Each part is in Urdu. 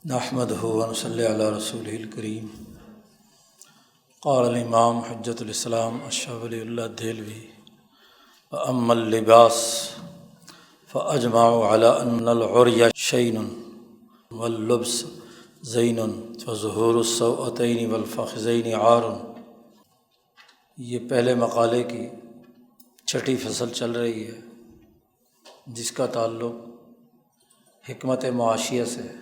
نحمدہ ونصلی علی رسولہ الکریم۔ قال الامام حجۃ الاسلام شاہ ولی اللہ دہلوی واما اللباس فاجمعوا علی ان العری شین واللبس زین فظہور السوءتین والفخذین عار۔ یہ پہلے مقالے کی چھٹی فصل چل رہی ہے جس کا تعلق حکمت معاشیہ سے ہے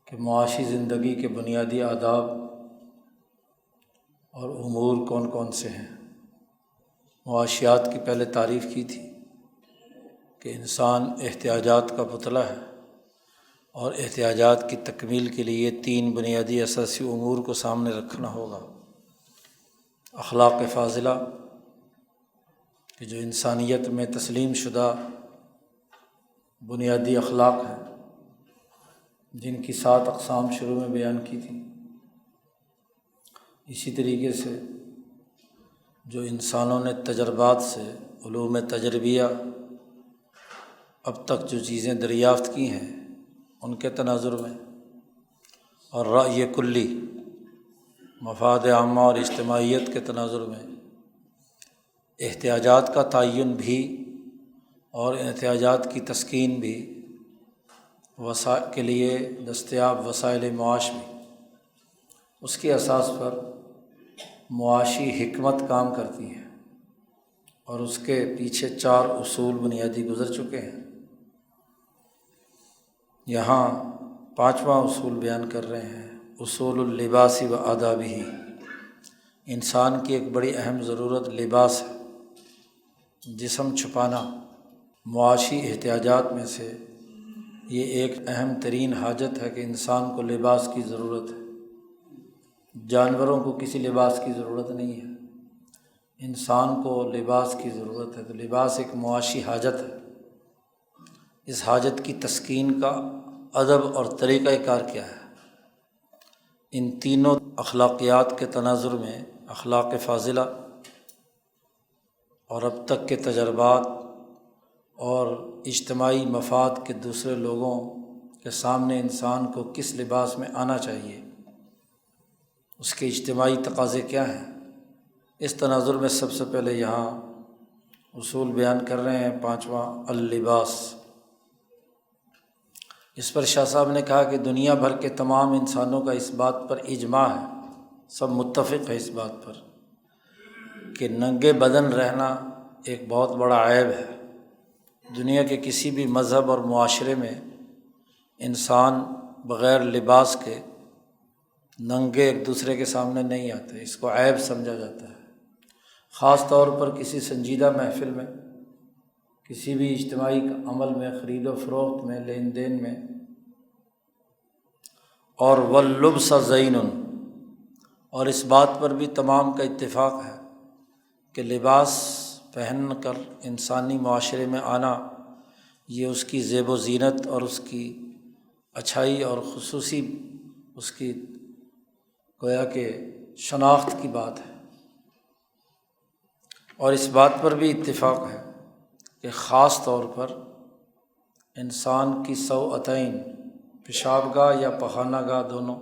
کہ معاشی زندگی کے بنیادی آداب اور امور کون کون سے ہیں۔ معاشیات کی پہلے تعریف کی تھی کہ انسان احتیاجات کا پتلا ہے اور احتیاجات کی تکمیل کے لیے تین بنیادی اساسی امور کو سامنے رکھنا ہوگا۔ اخلاق فاضلہ کہ جو انسانیت میں تسلیم شدہ بنیادی اخلاق ہیں جن کی 7 اقسام شروع میں بیان کی تھی۔ اسی طریقے سے جو انسانوں نے تجربات سے علوم تجربیہ اب تک جو چیزیں دریافت کی ہیں ان کے تناظر میں، اور رأی کلی مفاد عامہ اور اجتماعیت کے تناظر میں احتیاجات کا تعین بھی اور احتیاجات کی تسکین بھی کے لیے دستیاب وسائل معاش بھی، اس کی اساس پر معاشی حکمت کام کرتی ہے، اور اس کے پیچھے 4 اصول بنیادی گزر چکے ہیں۔ یہاں 5واں اصول بیان کر رہے ہیں، اصول اللباس و آدابہ۔ انسان کی ایک بڑی اہم ضرورت لباس ہے، جسم چھپانا۔ معاشی احتیاجات میں سے یہ ایک اہم ترین حاجت ہے کہ انسان کو لباس کی ضرورت ہے۔ جانوروں کو کسی لباس کی ضرورت نہیں ہے، انسان کو لباس کی ضرورت ہے۔ تو لباس ایک معاشی حاجت ہے۔ اس حاجت کی تسکین کا ادب اور طریقہ کار کیا ہے؟ ان تینوں اخلاقیات کے تناظر میں اخلاق فاضلہ اور اب تک کے تجربات اور اجتماعی مفاد کے دوسرے لوگوں کے سامنے انسان کو کس لباس میں آنا چاہیے، اس کے اجتماعی تقاضے کیا ہیں، اس تناظر میں سب سے پہلے یہاں اصول بیان کر رہے ہیں 5واں اللباس۔ اس پر شاہ صاحب نے کہا کہ دنیا بھر کے تمام انسانوں کا اس بات پر اجماع ہے، سب متفق ہے اس بات پر کہ ننگے بدن رہنا ایک بہت بڑا عیب ہے۔ دنیا کے کسی بھی مذہب اور معاشرے میں انسان بغیر لباس کے ننگے ایک دوسرے کے سامنے نہیں آتے، اس کو عیب سمجھا جاتا ہے۔ خاص طور پر کسی سنجیدہ محفل میں، کسی بھی اجتماعی عمل میں، خرید و فروخت میں، لین دین میں۔ اور واللبس زین، اور اس بات پر بھی تمام کا اتفاق ہے کہ لباس پہن کر انسانی معاشرے میں آنا یہ اس کی زیب و زینت اور اس کی اچھائی اور خصوصی اس کی گویا کہ شناخت کی بات ہے۔ اور اس بات پر بھی اتفاق ہے کہ خاص طور پر انسان کی سوءتین، پیشاب گاہ یا پخانہ گاہ دونوں،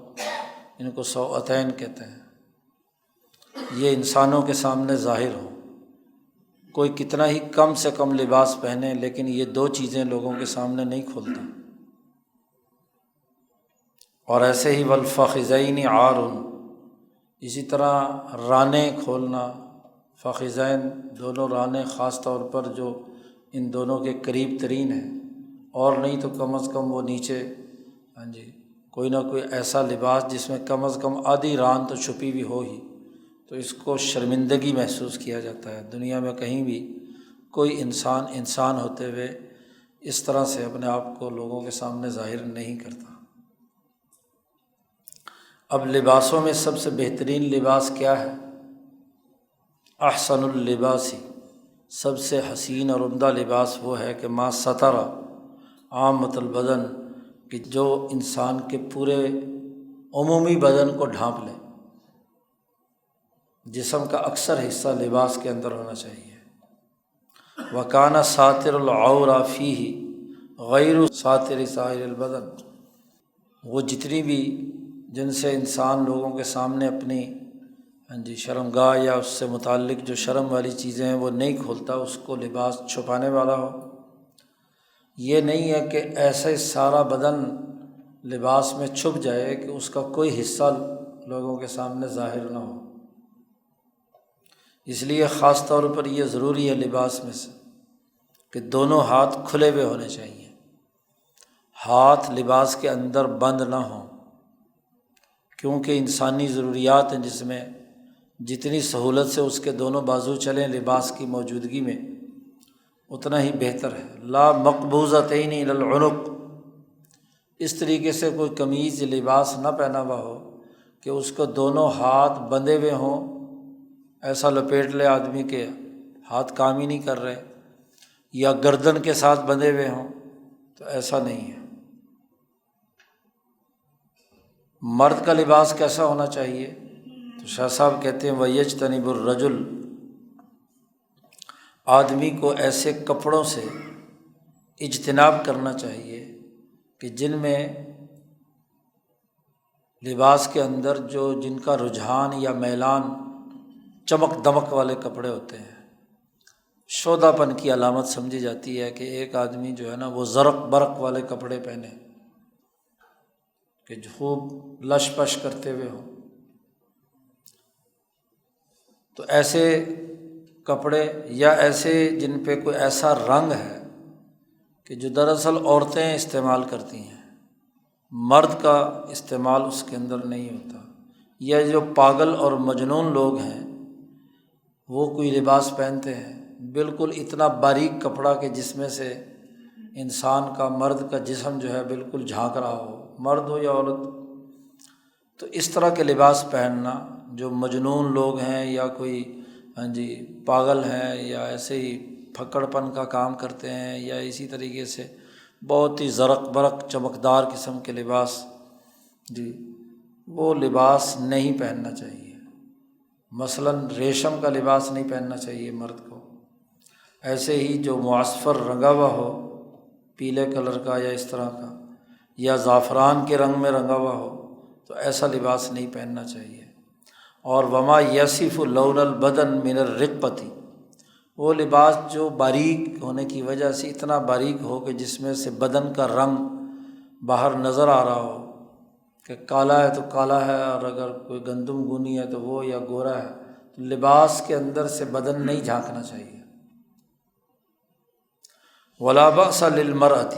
ان کو سوءتین کہتے ہیں، یہ انسانوں کے سامنے ظاہر ہو۔ کوئی کتنا ہی کم سے کم لباس پہنے لیکن یہ 2 چیزیں لوگوں کے سامنے نہیں کھولتا۔ اور ایسے ہی والفخذین عار، اسی طرح رانیں کھولنا، فخذین دونوں رانیں خاص طور پر جو ان دونوں کے قریب ترین ہیں، اور نہیں تو کم از کم وہ نیچے کوئی نہ کوئی ایسا لباس جس میں کم از کم آدھی ران تو چھپی ہوئی ہو ہی، تو اس کو شرمندگی محسوس کیا جاتا ہے۔ دنیا میں کہیں بھی کوئی انسان ہوتے ہوئے اس طرح سے اپنے آپ کو لوگوں کے سامنے ظاہر نہیں کرتا۔ اب لباسوں میں سب سے بہترین لباس کیا ہے؟ احسن اللباس، سب سے حسین اور عمدہ لباس وہ ہے کہ ما ستر عامۃ البدن، کہ جو انسان کے پورے عمومی بدن کو ڈھانپ لے۔ جسم کا اکثر حصہ لباس کے اندر ہونا چاہیے۔ وکان ساتر العوری فیہ غیر ساتر سائر البدن، وہ جتنی بھی جن سے انسان لوگوں کے سامنے اپنی شرمگاہ یا اس سے متعلق جو شرم والی چیزیں ہیں وہ نہیں کھولتا، اس کو لباس چھپانے والا ہو۔ یہ نہیں ہے کہ ایسے سارا بدن لباس میں چھپ جائے کہ اس کا کوئی حصہ لوگوں کے سامنے ظاہر نہ ہو۔ اس لیے خاص طور پر یہ ضروری ہے لباس میں سے کہ دونوں ہاتھ کھلے ہوئے ہونے چاہیے، ہاتھ لباس کے اندر بند نہ ہوں، کیونکہ انسانی ضروریات ہیں جس میں جتنی سہولت سے اس کے دونوں بازو چلیں لباس کی موجودگی میں اتنا ہی بہتر ہے۔ لا مقبوضتین الی العنق، اس طریقے سے کوئی قمیض لباس نہ پہنا ہوا ہو کہ اس کو دونوں ہاتھ بندھے ہوئے ہوں، ایسا لپیٹ لے آدمی کے ہاتھ کام ہی نہیں کر رہے، یا گردن کے ساتھ بندھے ہوئے ہوں، تو ایسا نہیں ہے۔ مرد کا لباس کیسا ہونا چاہیے؟ تو شاہ صاحب کہتے ہیں وَيَجْتَنِبُ الرَّجُلُ، آدمی کو ایسے کپڑوں سے اجتناب کرنا چاہیے کہ جن میں لباس کے اندر جن کا رجحان یا میلان چمک دمک والے کپڑے ہوتے ہیں، شودہ پن کی علامت سمجھی جاتی ہے کہ ایک آدمی جو ہے نا وہ زرق برق والے کپڑے پہنے کہ جو خوب لش پش کرتے ہوئے ہوں۔ تو ایسے کپڑے یا ایسے جن پہ کوئی ایسا رنگ ہے کہ جو دراصل عورتیں استعمال کرتی ہیں، مرد کا استعمال اس کے اندر نہیں ہوتا، یا جو پاگل اور مجنون لوگ ہیں وہ کوئی لباس پہنتے ہیں بالکل اتنا باریک کپڑا کہ جس میں سے انسان کا، مرد کا جسم جو ہے بالکل جھانک رہا ہو، مرد ہو یا عورت۔ تو اس طرح کے لباس پہننا جو مجنون لوگ ہیں یا کوئی پاگل ہیں یا ایسے ہی پھکڑ پن کا کام کرتے ہیں، یا اسی طریقے سے بہت ہی زرق برق چمکدار قسم کے لباس، وہ لباس نہیں پہننا چاہیے۔ مثلاً ریشم کا لباس نہیں پہننا چاہیے مرد کو، ایسے ہی جو معصفر رنگا ہوا ہو، پیلے کلر کا یا اس طرح کا، یا زعفران کے رنگ میں رنگا ہوا ہو، تو ایسا لباس نہیں پہننا چاہیے۔ اور وما یصف لون البدن من الرقۃ، وہ لباس جو باریک ہونے کی وجہ سے اتنا باریک ہو کہ جس میں سے بدن کا رنگ باہر نظر آ رہا ہو، کہ کالا ہے تو کالا ہے، اور اگر کوئی گندم گونی ہے تو وہ، یا گورا ہے، تو لباس کے اندر سے بدن نہیں جھانکنا چاہیے۔ ولا بأس للمرأة،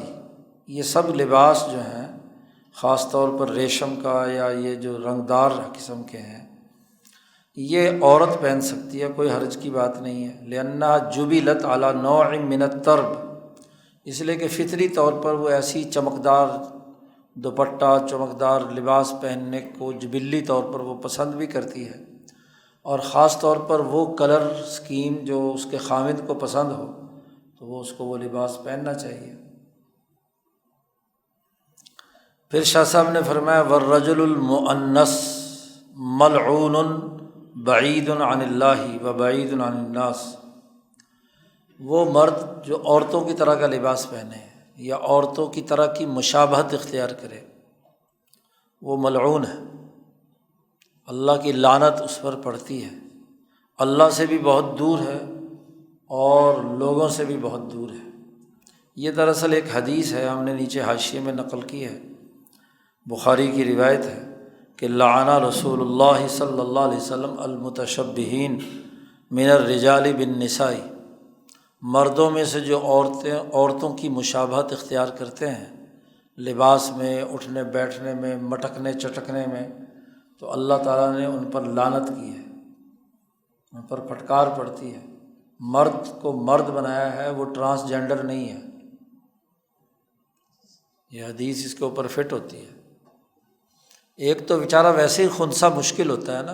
یہ سب لباس جو ہیں خاص طور پر ریشم کا یا یہ جو رنگدار قسم کے ہیں، یہ عورت پہن سکتی ہے، کوئی حرج کی بات نہیں ہے۔ لأنها جبلت على نوع من الطرب، اس لیے کہ فطری طور پر وہ ایسی چمکدار دوپٹہ، چمکدار لباس پہننے کو جبلی طور پر وہ پسند بھی کرتی ہے، اور خاص طور پر وہ کلر سکیم جو اس کے خاوند کو پسند ہو تو وہ اس کو وہ لباس پہننا چاہیے۔ پھر شاہ صاحب نے فرمایا والرجل المؤنث ملعون بعید عن اللہ و بعید عن الناس، وہ مرد جو عورتوں کی طرح کا لباس پہنے یا عورتوں کی طرح کی مشابہت اختیار کرے، وہ ملعون ہے، اللہ کی لعنت اس پر پڑتی ہے، اللہ سے بھی بہت دور ہے اور لوگوں سے بھی بہت دور ہے۔ یہ دراصل ایک حدیث ہے، ہم نے نیچے حاشیے میں نقل کی ہے، بخاری کی روایت ہے کہ لعن رسول اللہ صلی اللہ علیہ وسلم المتشبہین من الرجال بالنساء، مردوں میں سے جو عورتوں کی مشابہت اختیار کرتے ہیں لباس میں، اٹھنے بیٹھنے میں، مٹکنے چٹکنے میں، تو اللہ تعالیٰ نے ان پر لعنت کی ہے، ان پر پھٹکار پڑتی ہے۔ مرد کو مرد بنایا ہے، وہ ٹرانسجینڈر نہیں ہے، یہ حدیث اس کے اوپر فٹ ہوتی ہے۔ ایک تو بیچارہ ویسے ہی خنثی مشکل ہوتا ہے نا،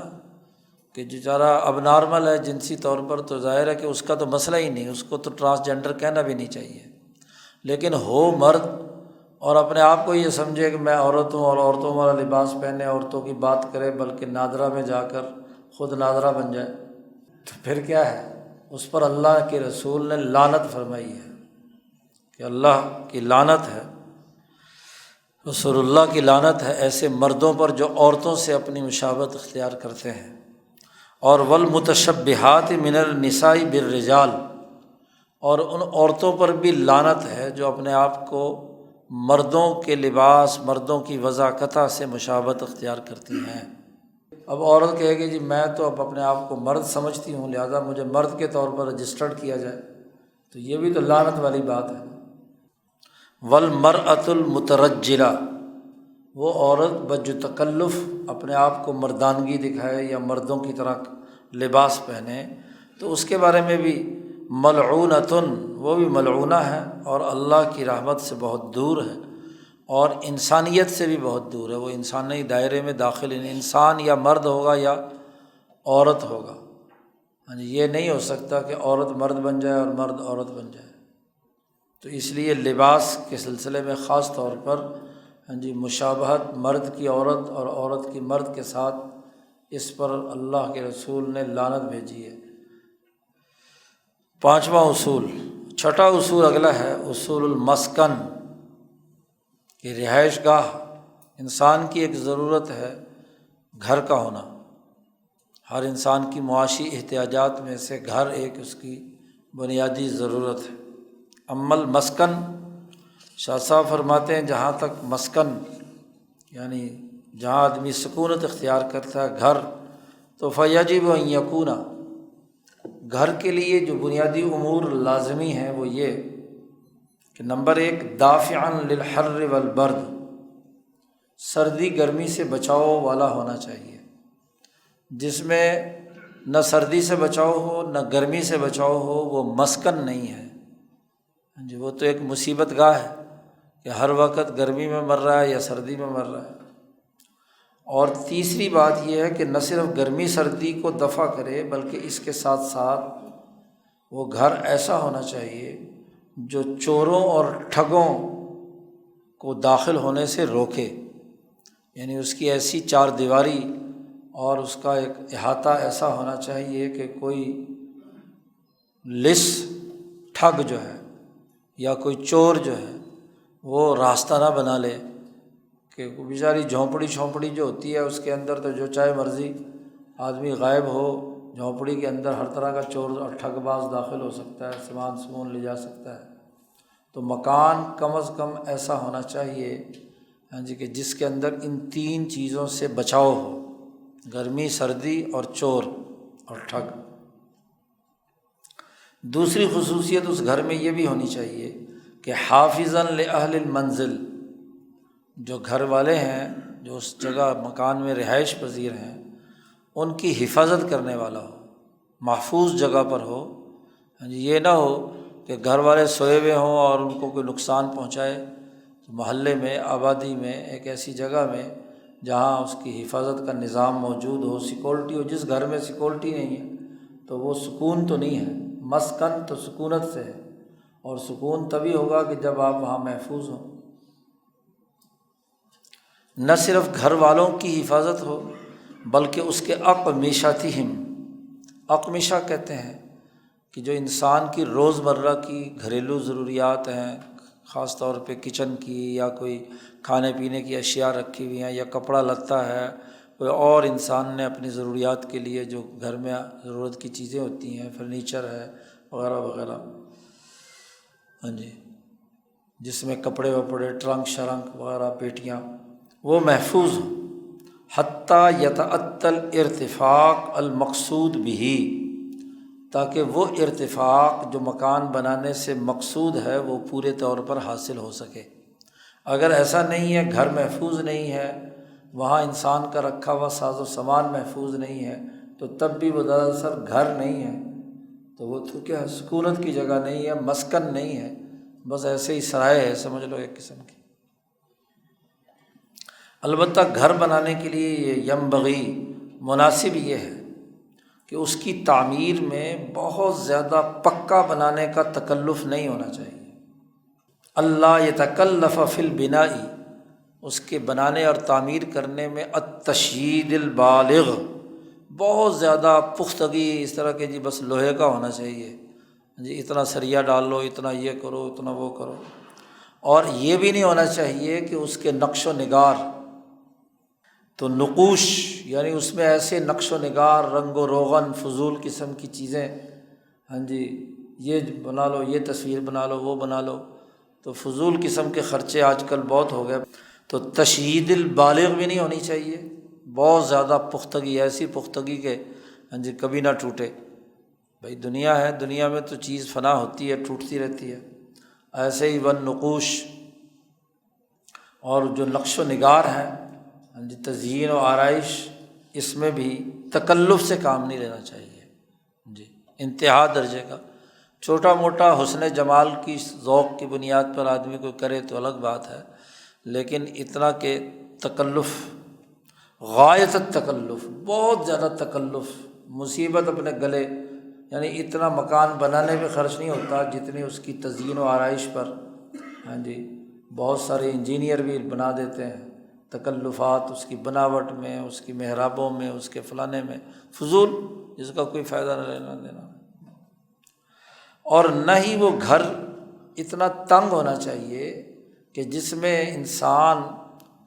کہ جو بیچارہ اب نارمل ہے جنسی طور پر، تو ظاہر ہے کہ اس کا تو مسئلہ ہی نہیں، اس کو تو ٹرانسجینڈر کہنا بھی نہیں چاہیے، لیکن ہو مرد اور اپنے آپ کو یہ سمجھے کہ میں عورت ہوں اور عورتوں والا لباس پہنے، عورتوں کی بات کرے، بلکہ نادرہ میں جا کر خود نادرہ بن جائے، تو پھر کیا ہے؟ اس پر اللہ کے رسول نے لعنت فرمائی ہے کہ اللہ کی لعنت ہے۔ رسول اللہ کی لعنت ہے ایسے مردوں پر جو عورتوں سے اپنی مشابہت اختیار کرتے ہیں، اور والمتشبہات من النساء بالرجال، اور ان عورتوں پر بھی لعنت ہے جو اپنے آپ کو مردوں کے لباس، مردوں کی وضاقتہ سے مشابہت اختیار کرتی ہیں۔ اب عورت کہے گی جی میں تو اب اپنے آپ کو مرد سمجھتی ہوں، لہٰذا مجھے مرد کے طور پر رجسٹرڈ کیا جائے، تو یہ بھی تو لعنت والی بات ہے۔ والمرأۃ المترجلہ، وہ عورت بجو تکلف اپنے آپ کو مردانگی دکھائے یا مردوں کی طرح لباس پہنے، تو اس کے بارے میں بھی ملعونۃن، وہ بھی ملعونہ ہے اور اللہ کی رحمت سے بہت دور ہے، اور انسانیت سے بھی بہت دور ہے۔ وہ انسانی دائرے میں داخل انسان یا مرد ہوگا یا عورت ہوگا۔ ہاں جی، یہ نہیں ہو سکتا کہ عورت مرد بن جائے اور مرد عورت بن جائے۔ تو اس لیے لباس کے سلسلے میں خاص طور پر ہاں جی مشابہت مرد کی عورت اور عورت کی مرد کے ساتھ، اس پر اللہ کے رسول نے لعنت بھیجی ہے۔ پانچواں اصول، چھٹا اصول اگلا ہے اصول المسکن، کہ رہائش گاہ انسان کی ایک ضرورت ہے، گھر کا ہونا۔ ہر انسان کی معاشی احتیاجات میں سے گھر ایک اس کی بنیادی ضرورت ہے۔ اما المسکن، شاہ صاحب فرماتے ہیں جہاں تک مسکن یعنی جہاں آدمی سکونت اختیار کرتا ہے، گھر، تو فیجب ان یکون، گھر کے لیے جو بنیادی امور لازمی ہیں وہ یہ کہ نمبر ایک، دافعا للحر والبرد، سردی گرمی سے بچاؤ والا ہونا چاہیے، جس میں نہ سردی سے بچاؤ ہو نہ گرمی سے بچاؤ ہو، وہ مسکن نہیں ہے۔ جی، وہ تو ایک مصیبت گاہ ہے کہ ہر وقت گرمی میں مر رہا ہے یا سردی میں مر رہا ہے۔ اور تیسری بات یہ ہے کہ نہ صرف گرمی سردی کو دفع کرے بلکہ اس کے ساتھ ساتھ وہ گھر ایسا ہونا چاہیے جو چوروں اور ٹھگوں کو داخل ہونے سے روکے، یعنی اس کی ایسی چار دیواری اور اس کا ایک احاطہ ایسا ہونا چاہیے کہ کوئی لص ٹھگ جو ہے یا کوئی چور جو ہے وہ راستہ نہ بنا لے، کہ بیچاری جھونپڑی جو ہوتی ہے اس کے اندر تو جو چاہے مرضی آدمی غائب ہو، جھونپڑی کے اندر ہر طرح کا چور اور ٹھگ باز داخل ہو سکتا ہے، سامان لے جا سکتا ہے۔ تو مکان کم از کم ایسا ہونا چاہیے ہاں جی کہ جس کے اندر ان تین چیزوں سے بچاؤ ہو، گرمی، سردی اور چور اور ٹھگ۔ دوسری خصوصیت اس گھر میں یہ بھی ہونی چاہیے کہ حافظاً لأہل المنزل، جو گھر والے ہیں، جو اس جگہ مکان میں رہائش پذیر ہیں، ان کی حفاظت کرنے والا ہو، محفوظ جگہ پر ہو۔ ہاں جی، یہ نہ ہو کہ گھر والے سوئے ہوئے ہوں اور ان کو کوئی نقصان پہنچائے۔ تو محلے میں، آبادی میں، ایک ایسی جگہ میں جہاں اس کی حفاظت کا نظام موجود ہو، سیکورٹی ہو۔ جس گھر میں سیکورٹی نہیں ہے تو وہ سکون تو نہیں ہے۔ مسکن تو سکونت سے ہے، اور سکون تبھی ہوگا کہ جب آپ وہاں محفوظ ہوں۔ نہ صرف گھر والوں کی حفاظت ہو بلکہ اس کے اقمشتہم، اقمشہ کہتے ہیں کہ جو انسان کی روزمرہ کی گھریلو ضروریات ہیں، خاص طور پہ کچن کی، یا کوئی کھانے پینے کی اشیاء رکھی ہوئی ہیں، یا کپڑا لتا ہے، کوئی اور انسان نے اپنی ضروریات کے لیے جو گھر میں ضرورت کی چیزیں ہوتی ہیں، فرنیچر ہے وغیرہ وغیرہ، ہاں جی، جس میں کپڑے وپڑے، ٹرنک شرنک وغیرہ، پیٹیاں، وہ محفوظ ہوں۔ حتیٰ یتأتی الارتفاق المقصود بہ، تاکہ وہ ارتفاق جو مکان بنانے سے مقصود ہے وہ پورے طور پر حاصل ہو سکے۔ اگر ایسا نہیں ہے، گھر محفوظ نہیں ہے، وہاں انسان کا رکھا ہوا ساز و سامان محفوظ نہیں ہے، تو تب بھی وہ دراصل گھر نہیں ہے، تو وہ تو کیا ہے، سکونت کی جگہ نہیں ہے، مسکن نہیں ہے، بس ایسے ہی سرائے ہے، سمجھ لو ایک قسم کی۔ البتہ گھر بنانے کے لیے یہ ینبغی، مناسب یہ ہے کہ اس کی تعمیر میں بہت زیادہ پکا بنانے کا تکلف نہیں ہونا چاہیے۔ اللہ یتکلف فی البناء، اس کے بنانے اور تعمیر کرنے میں التشیید البالغ، بہت زیادہ پختگی، اس طرح کہ جی بس لوہے کا ہونا چاہیے، جی اتنا سریا ڈال لو، اتنا یہ کرو، اتنا وہ کرو۔ اور یہ بھی نہیں ہونا چاہیے کہ اس کے نقش و نگار، تو نقوش یعنی اس میں ایسے نقش و نگار، رنگ و روغن، فضول قسم کی چیزیں، ہاں جی یہ بنا لو، یہ تصویر بنا لو، وہ بنا لو، تو فضول قسم کے خرچے آج کل بہت ہو گئے۔ تو تشیید البالغ بھی نہیں ہونی چاہیے، بہت زیادہ پختگی، ایسی پختگی کہ ہاں جی کبھی نہ ٹوٹے۔ بھائی دنیا ہے، دنیا میں تو چیز فنا ہوتی ہے، ٹوٹتی رہتی ہے، ایسے ہی ون نقوش اور جو نقش و نگار ہیں، ہاں جی تزئین و آرائش، اس میں بھی تکلف سے کام نہیں لینا چاہیے جی، انتہا درجے کا۔ چھوٹا موٹا حسن جمال کی ذوق کی بنیاد پر آدمی کو کرے تو الگ بات ہے، لیکن اتنا کہ تکلف، غایت التکلف، بہت زیادہ تکلف، مصیبت اپنے گلے، یعنی اتنا مکان بنانے میں خرچ نہیں ہوتا جتنی اس کی تزئین و آرائش پر، ہاں جی بہت سارے انجینئر بھی بنا دیتے ہیں، تکلفات اس کی بناوٹ میں، اس کی محرابوں میں، اس کے فلانے میں، فضول، جس کا کوئی فائدہ نہ لینا دینا۔ اور نہ ہی وہ گھر اتنا تنگ ہونا چاہیے کہ جس میں انسان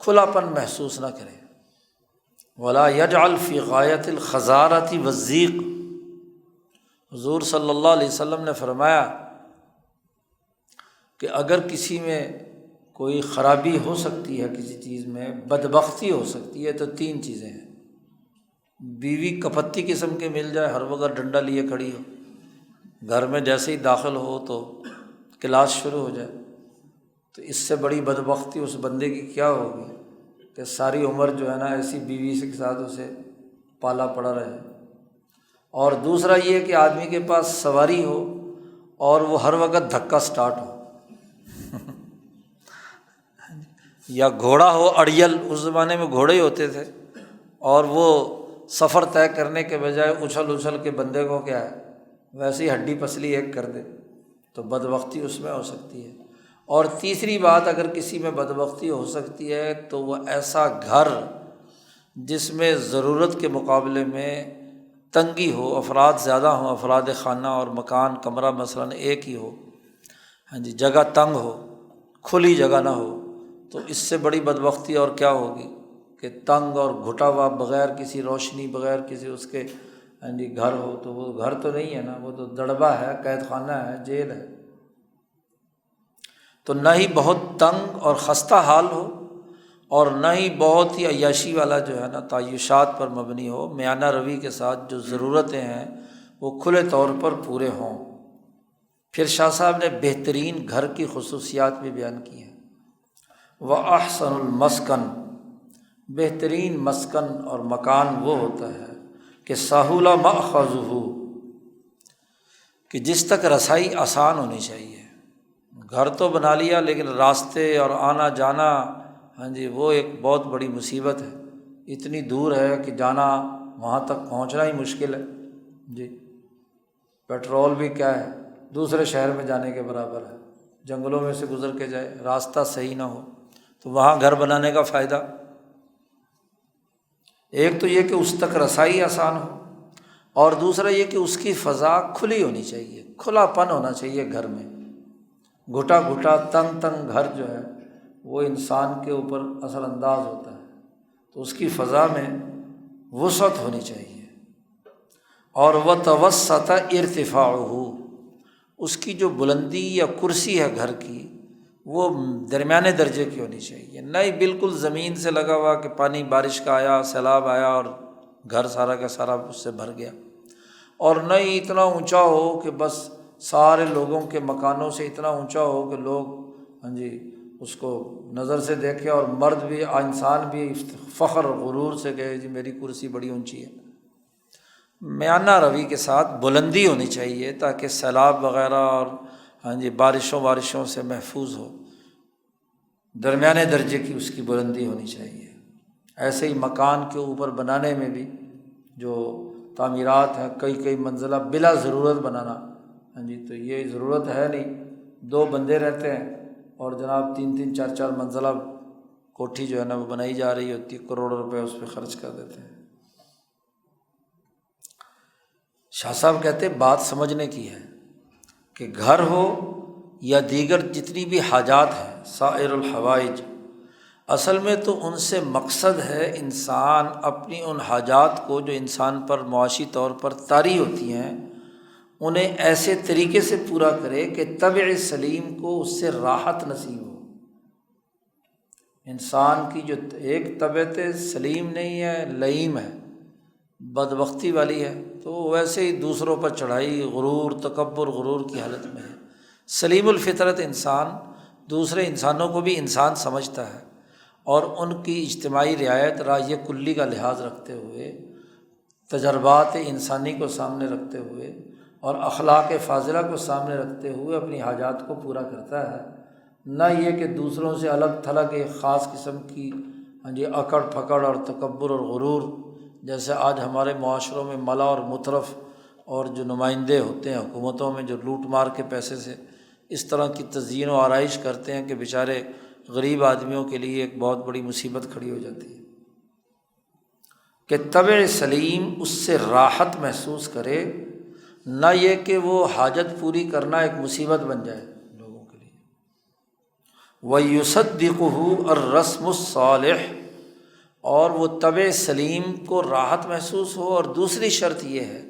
کھلا پن محسوس نہ کرے۔ ولا یجعل فی غایۃ الخزارۃ والضیق، حضور صلی اللہ علیہ وسلم نے فرمایا کہ اگر کسی میں کوئی خرابی ہو سکتی ہے، کسی چیز میں بدبختی ہو سکتی ہے، تو تین چیزیں ہیں۔ بیوی کپتی قسم کے مل جائے، ہر وقت ڈنڈا لیے کھڑی ہو، گھر میں جیسے ہی داخل ہو تو کلاس شروع ہو جائے، تو اس سے بڑی بدبختی اس بندے کی کیا ہوگی کہ ساری عمر جو ہے نا ایسی بیوی کے ساتھ اسے پالا پڑا رہے۔ اور دوسرا یہ کہ آدمی کے پاس سواری ہو اور وہ ہر وقت دھکا سٹارٹ ہو یا گھوڑا ہو اڑیل، اس زمانے میں گھوڑے ہی ہوتے تھے، اور وہ سفر طے کرنے کے بجائے اچھل اچھل کے بندے کو کیا ہے ویسے ہی ہڈی پسلی ایک کر دے، تو بدبختی اس میں ہو سکتی ہے۔ اور تیسری بات، اگر کسی میں بدبختی ہو سکتی ہے تو وہ ایسا گھر جس میں ضرورت کے مقابلے میں تنگی ہو، افراد زیادہ ہوں، افراد خانہ اور مکان کمرہ مثلاً ایک ہی ہو، ہاں جی جگہ تنگ ہو، کھلی جگہ نہ ہو، تو اس سے بڑی بدبختی اور کیا ہوگی کہ تنگ اور گھٹا ہوا، بغیر کسی روشنی، بغیر کسی اس کے ہاں جی گھر ہو، تو وہ گھر تو نہیں ہے نا، وہ تو دڑبہ ہے، قید خانہ ہے، جیل ہے۔ تو نہ ہی بہت تنگ اور خستہ حال ہو، اور نہ ہی بہت ہی عیاشی والا جو ہے نا تعیشات پر مبنی ہو، میانہ روی کے ساتھ جو ضرورتیں ہیں وہ کھلے طور پر پورے ہوں۔ پھر شاہ صاحب نے بہترین گھر کی خصوصیات بھی بیان کی ہیں۔ وَأَحْسَنُ الْمَسْكَنِ، بہترین مسکن اور مکان وہ ہوتا ہے کہ سَهُولَ مَأْخَذُهُ، کہ جس تک رسائی آسان ہونی چاہیے۔ گھر تو بنا لیا لیکن راستے اور آنا جانا، ہاں جی وہ ایک بہت بڑی مصیبت ہے، اتنی دور ہے کہ جانا، وہاں تک پہنچنا ہی مشکل ہے جی۔ پیٹرول بھی کیا ہے دوسرے شہر میں جانے کے برابر ہے، جنگلوں میں سے گزر کے جائے، راستہ صحیح نہ ہو تو وہاں گھر بنانے کا فائدہ، ایک تو یہ کہ اس تک رسائی آسان ہو، اور دوسرا یہ کہ اس کی فضا کھلی ہونی چاہیے، کھلا پن ہونا چاہیے گھر میں۔ گھٹا گھٹا تنگ تنگ گھر جو ہے وہ انسان کے اوپر اثر انداز ہوتا ہے، تو اس کی فضا میں وسعت ہونی چاہیے۔ اور وَتَوَسَّطَ ارتفاعُهُ، اس کی جو بلندی یا کرسی ہے گھر کی وہ درمیانے درجے کی ہونی چاہیے، نہیں بالکل زمین سے لگا ہوا کہ پانی بارش کا آیا، سیلاب آیا اور گھر سارا کا سارا اس سے بھر گیا، اور نہ ہی اتنا اونچا ہو کہ بس سارے لوگوں کے مکانوں سے اتنا اونچا ہو کہ لوگ ہاں جی اس کو نظر سے دیکھے، اور مرد بھی انسان بھی فخر اور غرور سے کہے جی میری کرسی بڑی اونچی ہے۔ میانہ روی کے ساتھ بلندی ہونی چاہیے تاکہ سیلاب وغیرہ اور ہاں جی بارشوں سے محفوظ ہو، درمیانے درجے کی اس کی بلندی ہونی چاہیے۔ ایسے ہی مکان کے اوپر بنانے میں بھی جو تعمیرات ہیں، کئی منزلہ بلا ضرورت بنانا، ہاں جی تو یہ ضرورت ہے نہیں، دو بندے رہتے ہیں اور جناب 3 4 منزلہ کوٹھی جو ہے نا وہ بنائی جا رہی ہوتی ہے، کروڑوں روپے اس پہ خرچ کر دیتے ہیں۔ شاہ صاحب کہتے بات سمجھنے کی ہے کہ گھر ہو یا دیگر جتنی بھی حاجات ہیں، سائر الحوائج، اصل میں تو ان سے مقصد ہے انسان اپنی ان حاجات کو جو انسان پر معاشی طور پر طاری ہوتی ہیں انہیں ایسے طریقے سے پورا کرے کہ طبع سلیم کو اس سے راحت نصیب ہو۔ انسان کی جو ایک طبیعت سلیم نہیں ہے، لئیم ہے، بدبختی والی ہے، تو ویسے ہی دوسروں پر چڑھائی، غرور، تکبر، غرور کی حالت میں ہے۔ سلیم الفطرت انسان دوسرے انسانوں کو بھی انسان سمجھتا ہے اور ان کی اجتماعی رعایت رائے کلی کا لحاظ رکھتے ہوئے، تجربات انسانی کو سامنے رکھتے ہوئے اور اخلاق فاضلہ کو سامنے رکھتے ہوئے اپنی حاجات کو پورا کرتا ہے، نہ یہ کہ دوسروں سے الگ تھلگ ایک خاص قسم کی اکڑ پھکڑ اور تکبر اور غرور، جیسے آج ہمارے معاشروں میں ملا اور مترف اور جو نمائندے ہوتے ہیں حکومتوں میں جو لوٹ مار کے پیسے سے اس طرح کی تزئین و آرائش کرتے ہیں کہ بیچارے غریب آدمیوں کے لیے ایک بہت بڑی مصیبت کھڑی ہو جاتی ہے کہ طبع سلیم اس سے راحت محسوس کرے، نہ یہ کہ وہ حاجت پوری کرنا ایک مصیبت بن جائے لوگوں کے لیے۔ وَيُصَدِّقُهُ الرَّسْمُ الصَّالِحُ، اور وہ طبع سلیم کو راحت محسوس ہو، اور دوسری شرط یہ ہے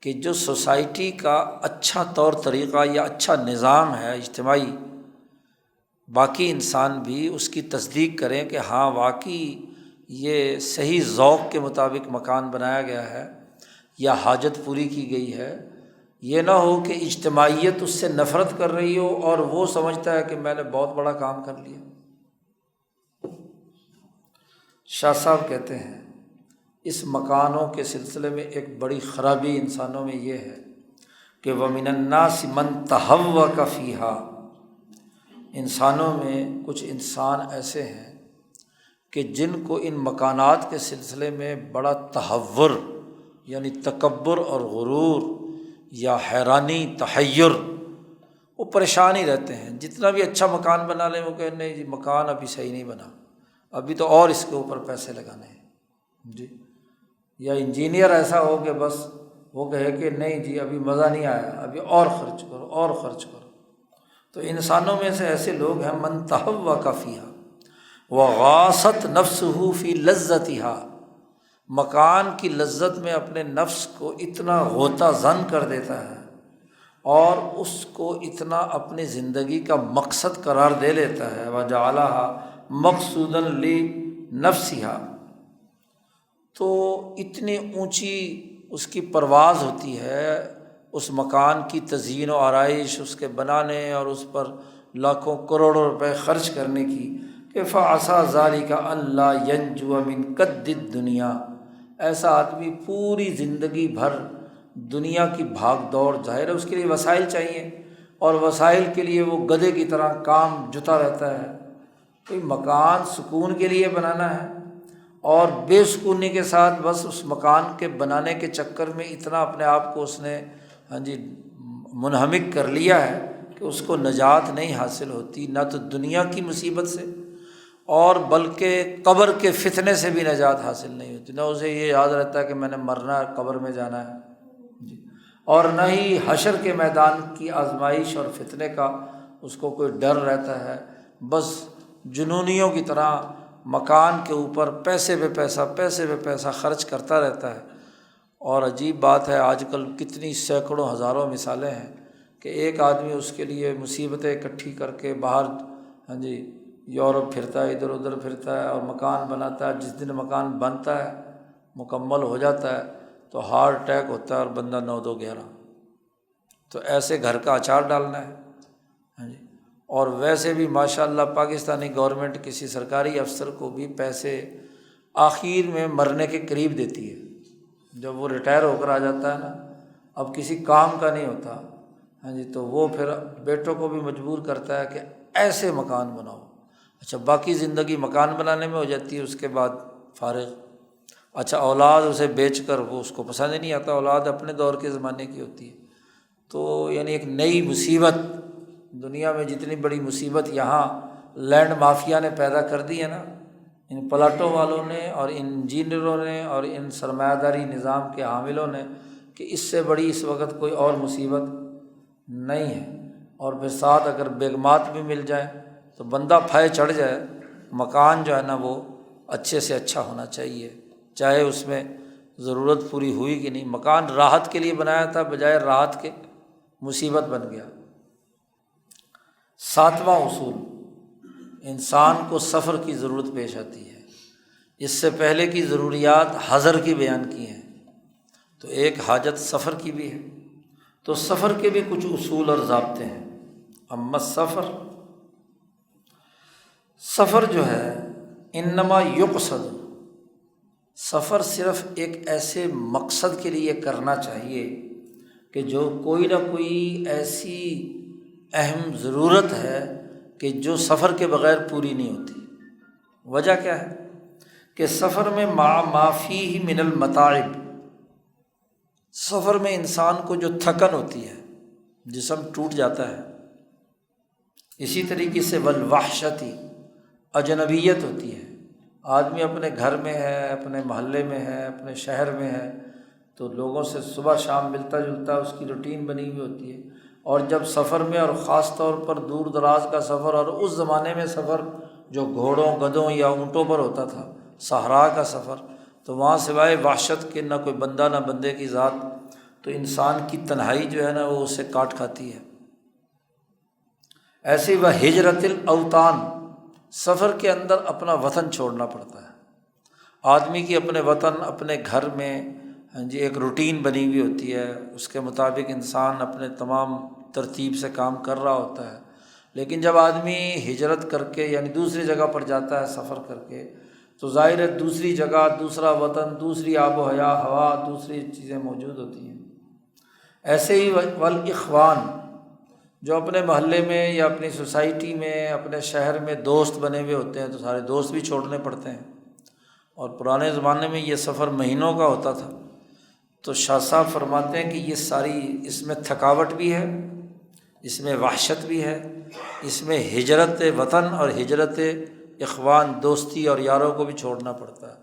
کہ جو سوسائٹی کا اچھا طور طریقہ یا اچھا نظام ہے اجتماعی، باقی انسان بھی اس کی تصدیق کریں کہ ہاں واقعی یہ صحیح ذوق کے مطابق مکان بنایا گیا ہے یا حاجت پوری کی گئی ہے۔ یہ نہ ہو کہ اجتماعیت اس سے نفرت کر رہی ہو اور وہ سمجھتا ہے کہ میں نے بہت بڑا کام کر لیا۔ شاہ صاحب کہتے ہیں اس مکانوں کے سلسلے میں ایک بڑی خرابی انسانوں میں یہ ہے کہ وَمِنَ النَّاسِ مَن تَهَوَّكَ فِيهَا، انسانوں میں کچھ انسان ایسے ہیں کہ جن کو ان مکانات کے سلسلے میں بڑا تہور یعنی تکبر اور غرور یا حیرانی، تحیر، وہ پریشان ہی رہتے ہیں۔ جتنا بھی اچھا مکان بنا لیں وہ کہیں نہیں جی مکان ابھی صحیح نہیں بنا، ابھی تو اور اس کے اوپر پیسے لگانے ہیں جی۔ یا انجینئر ایسا ہو کہ بس وہ کہے کہ نہیں جی ابھی مزہ نہیں آیا، ابھی اور خرچ کرو اور خرچ کرو۔ تو انسانوں میں سے ایسے لوگ ہیں من تہوّک فیہا وغاصت نفسہ فی لذتہا، مکان کی لذت میں اپنے نفس کو اتنا غوطہ زن کر دیتا ہے اور اس کو اتنا اپنی زندگی کا مقصد قرار دے لیتا ہے، وجعلہا مقصودا لنفسہا، تو اتنی اونچی اس کی پرواز ہوتی ہے اس مکان کی تزئین و آرائش، اس کے بنانے اور اس پر لاکھوں کروڑوں روپے خرچ کرنے کی کہ فَعَسَىٰ ذَلِكَ أَن لَّا يَنْجُوَ مِن قَدِّ الدُّنْيَا، ایسا آدمی پوری زندگی بھر دنیا کی بھاگ دوڑ، ظاہر ہے اس کے لیے وسائل چاہیے اور وسائل کے لیے وہ گدھے کی طرح کام جتا رہتا ہے۔ کوئی مکان سکون کے لیے بنانا ہے اور بے سکونی کے ساتھ بس اس مکان کے بنانے کے چکر میں اتنا اپنے آپ کو اس نے منہمک کر لیا ہے کہ اس کو نجات نہیں حاصل ہوتی، نہ تو دنیا کی مصیبت سے اور بلکہ قبر کے فتنے سے بھی نجات حاصل نہیں ہوتی، نہ اسے یہ یاد رہتا ہے کہ میں نے مرنا ہے، قبر میں جانا ہے جی، اور نہ ہی حشر کے میدان کی آزمائش اور فتنے کا اس کو کوئی ڈر رہتا ہے۔ بس جنونیوں کی طرح مکان کے اوپر پیسے پہ پیسہ خرچ کرتا رہتا ہے۔ اور عجیب بات ہے آج کل کتنی سینکڑوں ہزاروں مثالیں ہیں کہ ایک آدمی اس کے لیے مصیبتیں اکٹھی کر کے باہر یورپ پھرتا ہے، ادھر ادھر پھرتا ہے اور مکان بناتا ہے۔ جس دن مکان بنتا ہے، مکمل ہو جاتا ہے تو ہارٹ اٹیک ہوتا ہے اور بندہ 9-2-11۔ تو ایسے گھر کا اچار ڈالنا ہے اور ویسے بھی ماشاءاللہ پاکستانی گورنمنٹ کسی سرکاری افسر کو بھی پیسے آخر میں مرنے کے قریب دیتی ہے، جب وہ ریٹائر ہو کر آ جاتا ہے نا، اب کسی کام کا نہیں ہوتا تو وہ پھر بیٹوں کو بھی مجبور کرتا ہے کہ ایسے مکان بناؤ۔ اچھا باقی زندگی مکان بنانے میں ہو جاتی ہے، اس کے بعد فارغ۔ اچھا اولاد اسے بیچ کر وہ اس کو پسند ہی نہیں آتا، اولاد اپنے دور کے زمانے کی ہوتی ہے۔ تو یعنی ایک نئی مصیبت دنیا میں، جتنی بڑی مصیبت یہاں لینڈ مافیا نے پیدا کر دی ہے نا، ان پلاٹوں والوں نے اور انجینئروں نے اور ان سرمایہ داری نظام کے حاملوں نے، کہ اس سے بڑی اس وقت کوئی اور مصیبت نہیں ہے۔ اور پھر ساتھ اگر بیگمات بھی مل جائیں تو بندہ پھائے چڑھ جائے۔ مکان جو ہے نا وہ اچھے سے اچھا ہونا چاہیے، چاہے اس میں ضرورت پوری ہوئی کہ نہیں۔ مکان راحت کے لیے بنایا تھا، بجائے راحت کے مصیبت بن گیا۔ ساتواں اصول، انسان کو سفر کی ضرورت پیش آتی ہے۔ اس سے پہلے کی ضروریات حضر کی بیان کی ہیں، تو ایک حاجت سفر کی بھی ہے، تو سفر کے بھی کچھ اصول اور ضابطے ہیں۔ اما سفر، سفر جو ہے انما یقصد، سفر صرف ایک ایسے مقصد کے لیے کرنا چاہیے کہ جو کوئی نہ کوئی ایسی اہم ضرورت ہے کہ جو سفر کے بغیر پوری نہیں ہوتی۔ وجہ کیا ہے کہ سفر میں ما فیہ من المتاعب، سفر میں انسان کو جو تھکن ہوتی ہے، جسم ٹوٹ جاتا ہے۔ اسی طریقے سے والوحشتی، اجنبیت ہوتی ہے۔ آدمی اپنے گھر میں ہے، اپنے محلے میں ہے، اپنے شہر میں ہے، تو لوگوں سے صبح شام ملتا جلتا، اس کی روٹین بنی ہوئی ہوتی ہے۔ اور جب سفر میں، اور خاص طور پر دور دراز کا سفر، اور اس زمانے میں سفر جو گھوڑوں گدھوں یا اونٹوں پر ہوتا تھا، صحرا کا سفر، تو وہاں سوائے وحشت کے نہ کوئی بندہ نہ بندے کی ذات، تو انسان کی تنہائی جو ہے نا وہ اسے کاٹ کھاتی ہے۔ ایسے وہ ہجرت الاوطان، سفر کے اندر اپنا وطن چھوڑنا پڑتا ہے۔ آدمی کی اپنے وطن، اپنے گھر میں ایک روٹین بنی ہوئی ہوتی ہے، اس کے مطابق انسان اپنے تمام ترتیب سے کام کر رہا ہوتا ہے۔ لیکن جب آدمی ہجرت کر کے یعنی دوسری جگہ پر جاتا ہے سفر کر کے، تو ظاہر ہے دوسری جگہ، دوسرا وطن، دوسری آب و ہوا، دوسری چیزیں موجود ہوتی ہیں۔ ایسے ہی والاخوان، جو اپنے محلے میں یا اپنی سوسائٹی میں، اپنے شہر میں دوست بنے ہوئے ہوتے ہیں، تو سارے دوست بھی چھوڑنے پڑتے ہیں۔ اور پرانے زمانے میں یہ سفر مہینوں کا ہوتا تھا، تو شاہ صاحب فرماتے ہیں کہ یہ ساری، اس میں تھکاوٹ بھی ہے، اس میں وحشت بھی ہے، اس میں ہجرت وطن اور ہجرت اخوان، دوستی اور یاروں کو بھی چھوڑنا پڑتا ہے۔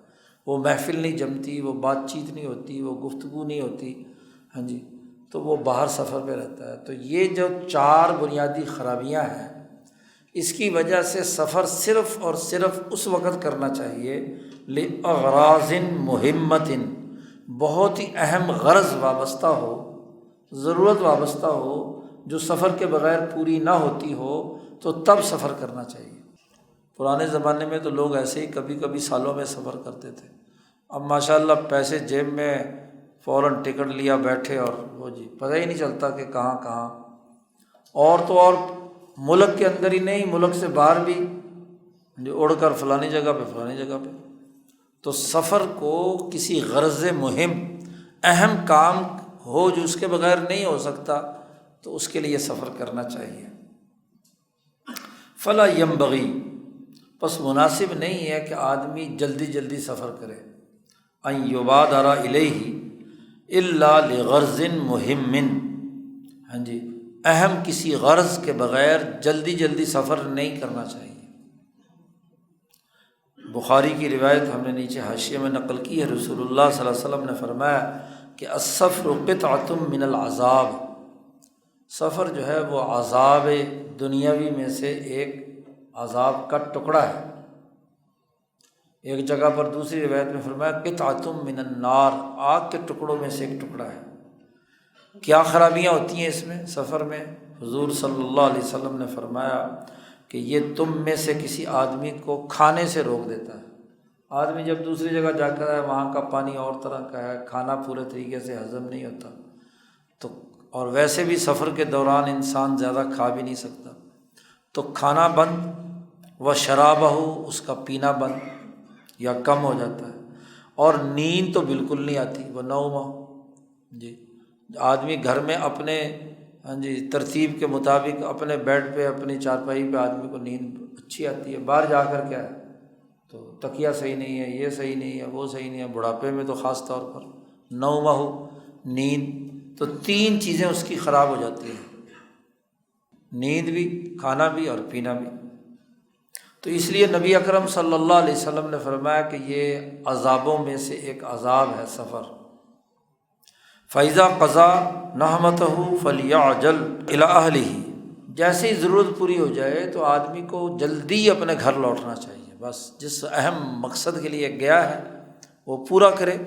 وہ محفل نہیں جمتی، وہ بات چیت نہیں ہوتی، وہ گفتگو نہیں ہوتی، تو وہ باہر سفر پہ رہتا ہے۔ تو یہ جو چار بنیادی خرابیاں ہیں، اس کی وجہ سے سفر صرف اور صرف اس وقت کرنا چاہیے لأغراض مہمۃ، بہت ہی اہم غرض وابستہ ہو، ضرورت وابستہ ہو، جو سفر کے بغیر پوری نہ ہوتی ہو، تو تب سفر کرنا چاہیے۔ پرانے زمانے میں تو لوگ ایسے ہی کبھی کبھی سالوں میں سفر کرتے تھے۔ اب ماشاءاللہ پیسے جیب میں، فوراً ٹکٹ لیا بیٹھے، اور وہ پتہ ہی نہیں چلتا کہ کہاں کہاں، اور تو اور ملک کے اندر ہی نہیں، ملک سے باہر بھی اڑ کر فلانی جگہ پہ فلانی جگہ پہ۔ تو سفر کو کسی غرض مہم، اہم کام ہو جو اس کے بغیر نہیں ہو سکتا، تو اس کے لیے سفر کرنا چاہیے۔ فلا ینبغی، پس مناسب نہیں ہے کہ آدمی جلدی جلدی سفر کرے، ان یبادر الیہ الا لغرض مہم، اہم کسی غرض کے بغیر جلدی جلدی سفر نہیں کرنا چاہیے۔ بخاری کی روایت ہم نے نیچے حاشیے میں نقل کی ہے، رسول اللہ صلی اللہ علیہ وسلم نے فرمایا کہ السفر قطعۃ من العذاب، سفر جو ہے وہ عذاب دنیاوی میں سے ایک عذاب کا ٹکڑا ہے۔ ایک جگہ پر دوسری روایت میں فرمایا قطعۃ من النار، آگ کے ٹکڑوں میں سے ایک ٹکڑا ہے۔ کیا خرابیاں ہوتی ہیں اس میں، سفر میں؟ حضور صلی اللہ علیہ وسلم نے فرمایا کہ یہ تم میں سے کسی آدمی کو کھانے سے روک دیتا ہے۔ آدمی جب دوسری جگہ جا کر ہے، وہاں کا پانی اور طرح کا ہے، کھانا پورے طریقے سے ہضم نہیں ہوتا، تو اور ویسے بھی سفر کے دوران انسان زیادہ کھا بھی نہیں سکتا، تو کھانا بند، و شرابہ، اس کا پینا بند یا کم ہو جاتا ہے، اور نیند تو بالکل نہیں آتی، وہ نومہ، آدمی گھر میں اپنے ترتیب کے مطابق اپنے بیڈ پہ، اپنی چارپائی پہ آدمی کو نیند اچھی آتی ہے، باہر جا کر کیا ہے تو تکیہ صحیح نہیں ہے، یہ صحیح نہیں ہے، وہ صحیح نہیں ہے، بڑھاپے میں تو خاص طور پر نومہ، نیند، تو تین چیزیں اس کی خراب ہو جاتی ہیں، نیند بھی، کھانا بھی اور پینا بھی۔ تو اس لیے نبی اکرم صلی اللہ علیہ وسلم نے فرمایا کہ یہ عذابوں میں سے ایک عذاب ہے سفر۔ فَإِذَا قَضَىٰ نَحْمَتَهُ فَلْيَعْجَلْ إِلَىٰ أَهْلِهِ، جیسے ہی ضرورت پوری ہو جائے تو آدمی کو جلدی اپنے گھر لوٹنا چاہیے، بس جس اہم مقصد کے لیے گیا ہے وہ پورا کرے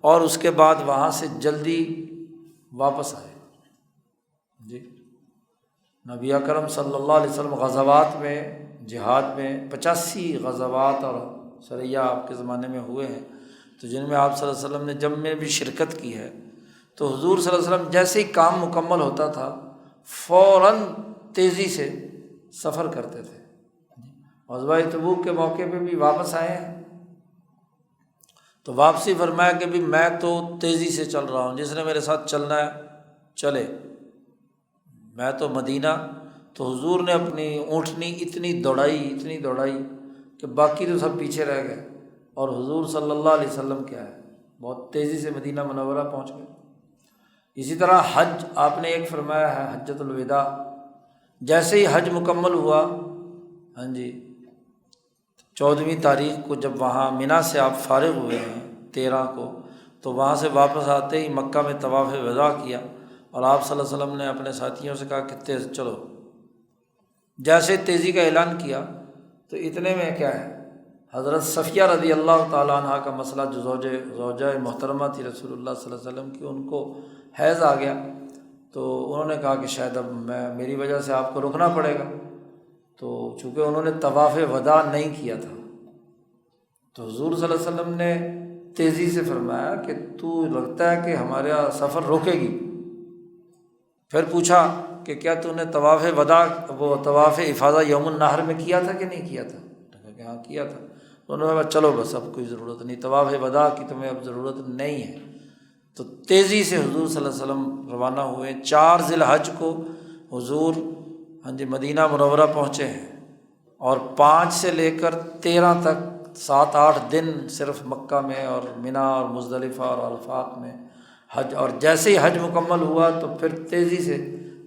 اور اس کے بعد وہاں سے جلدی واپس آئے۔ جی نبی اکرم صلی اللہ علیہ وسلم غزوات میں، جہاد میں 85 غزوات اور سریہ آپ کے زمانے میں ہوئے ہیں، تو جن میں آپ صلی اللہ علیہ وسلم نے جب میں بھی شرکت کی ہے، تو حضور صلی اللہ علیہ وسلم جیسے ہی کام مکمل ہوتا تھا فوراً تیزی سے سفر کرتے تھے۔ غزوہ تبوک کے موقع پہ بھی واپس آئے ہیں تو واپسی فرمایا کہ بھی میں تو تیزی سے چل رہا ہوں، جس نے میرے ساتھ چلنا ہے چلے۔ میں تو مدینہ، تو حضور نے اپنی اونٹنی اتنی دوڑائی کہ باقی تو سب پیچھے رہ گئے، اور حضور صلی اللہ علیہ وسلم کیا ہے بہت تیزی سے مدینہ منورہ پہنچ گئے۔ اسی طرح حج آپ نے ایک فرمایا ہے حجۃ الوداع، جیسے ہی حج مکمل ہوا، ہاں جی 14ویں تاریخ کو جب وہاں مینا سے آپ فارغ ہوئے ہیں 13 کو، تو وہاں سے واپس آتے ہی مکہ میں طواف وداع کیا، اور آپ صلی اللہ علیہ وسلم نے اپنے ساتھیوں سے کہا کہ تیز چلو۔ جیسے تیزی کا اعلان کیا تو اتنے میں کیا ہے، حضرت صفیہ رضی اللہ تعالیٰ عنہ کا مسئلہ، جو زوجہ محترمہ تھی رسول اللہ صلی اللہ علیہ وسلم کی، ان کو حیض آ گیا، تو انہوں نے کہا کہ شاید اب میری وجہ سے آپ کو رکنا پڑے گا، تو چونکہ انہوں نے طواف وداع نہیں کیا تھا، تو حضور صلی اللہ علیہ وسلم نے تیزی سے فرمایا کہ تو لگتا ہے کہ ہمارا سفر روکے گی۔ پھر پوچھا کہ کیا تو نے طواف وداع، وہ طواف افاضہ یوم النحر میں کیا تھا کہ نہیں کیا تھا؟ کہا کہ ہاں کیا تھا۔ تو انہوں نے کہا چلو بس اب کوئی ضرورت نہیں، طواف وداع کی تمہیں اب ضرورت نہیں ہے۔ تو تیزی سے حضور صلی اللہ علیہ وسلم روانہ ہوئے۔ 4 ذی الحج کو حضور مدینہ منورہ پہنچے ہیں، اور 5 سے لے کر 13 تک 7-8 دن صرف مکہ میں اور مینا اور مزدلفہ اور عرفات میں حج، اور جیسے ہی حج مکمل ہوا تو پھر تیزی سے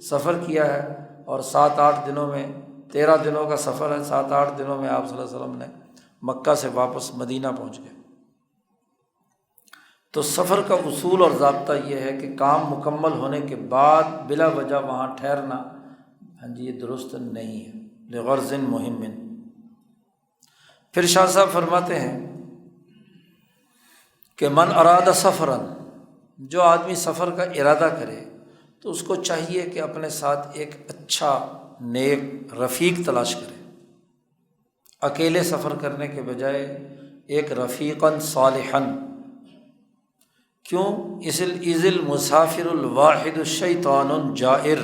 سفر کیا ہے، اور 7-8 دنوں میں، 13 دنوں کا سفر ہے، 7-8 دنوں میں آپ صلی اللہ علیہ وسلم نے مکہ سے واپس مدینہ پہنچ گئے۔ تو سفر کا اصول اور ضابطہ یہ ہے کہ کام مکمل ہونے کے بعد بلا وجہ وہاں ٹھہرنا یہ درست نہیں ہے، لغرض مہم۔ پھر شاہ صاحب فرماتے ہیں کہ من اراد سفراً، جو آدمی سفر کا ارادہ کرے تو اس کو چاہیے کہ اپنے ساتھ ایک اچھا نیک رفیق تلاش کرے، اکیلے سفر کرنے کے بجائے ایک رفیقاً صالحاً۔ کیوں؟ اذ المسافر الواحد الشیطان جائر،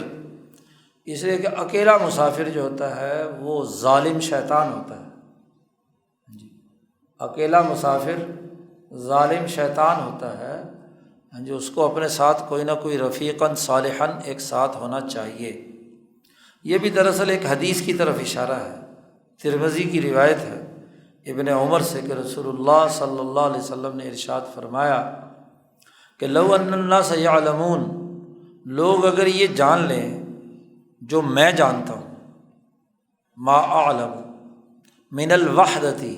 اس لیے کہ اکیلا مسافر جو ہوتا ہے وہ ظالم شیطان ہوتا ہے۔ جی اکیلا مسافر ظالم شیطان ہوتا ہے، اس کو اپنے ساتھ کوئی نہ کوئی رفیقاً صالحاً ایک ساتھ ہونا چاہیے۔ یہ بھی دراصل ایک حدیث کی طرف اشارہ ہے، ترمذی کی روایت ہے ابن عمر سے کہ رسول اللہ صلی اللہ علیہ وسلم نے ارشاد فرمایا کہ لو ان الناس یعلمون، لوگ اگر یہ جان لیں جو میں جانتا ہوں، ما اعلم من الوحدتی،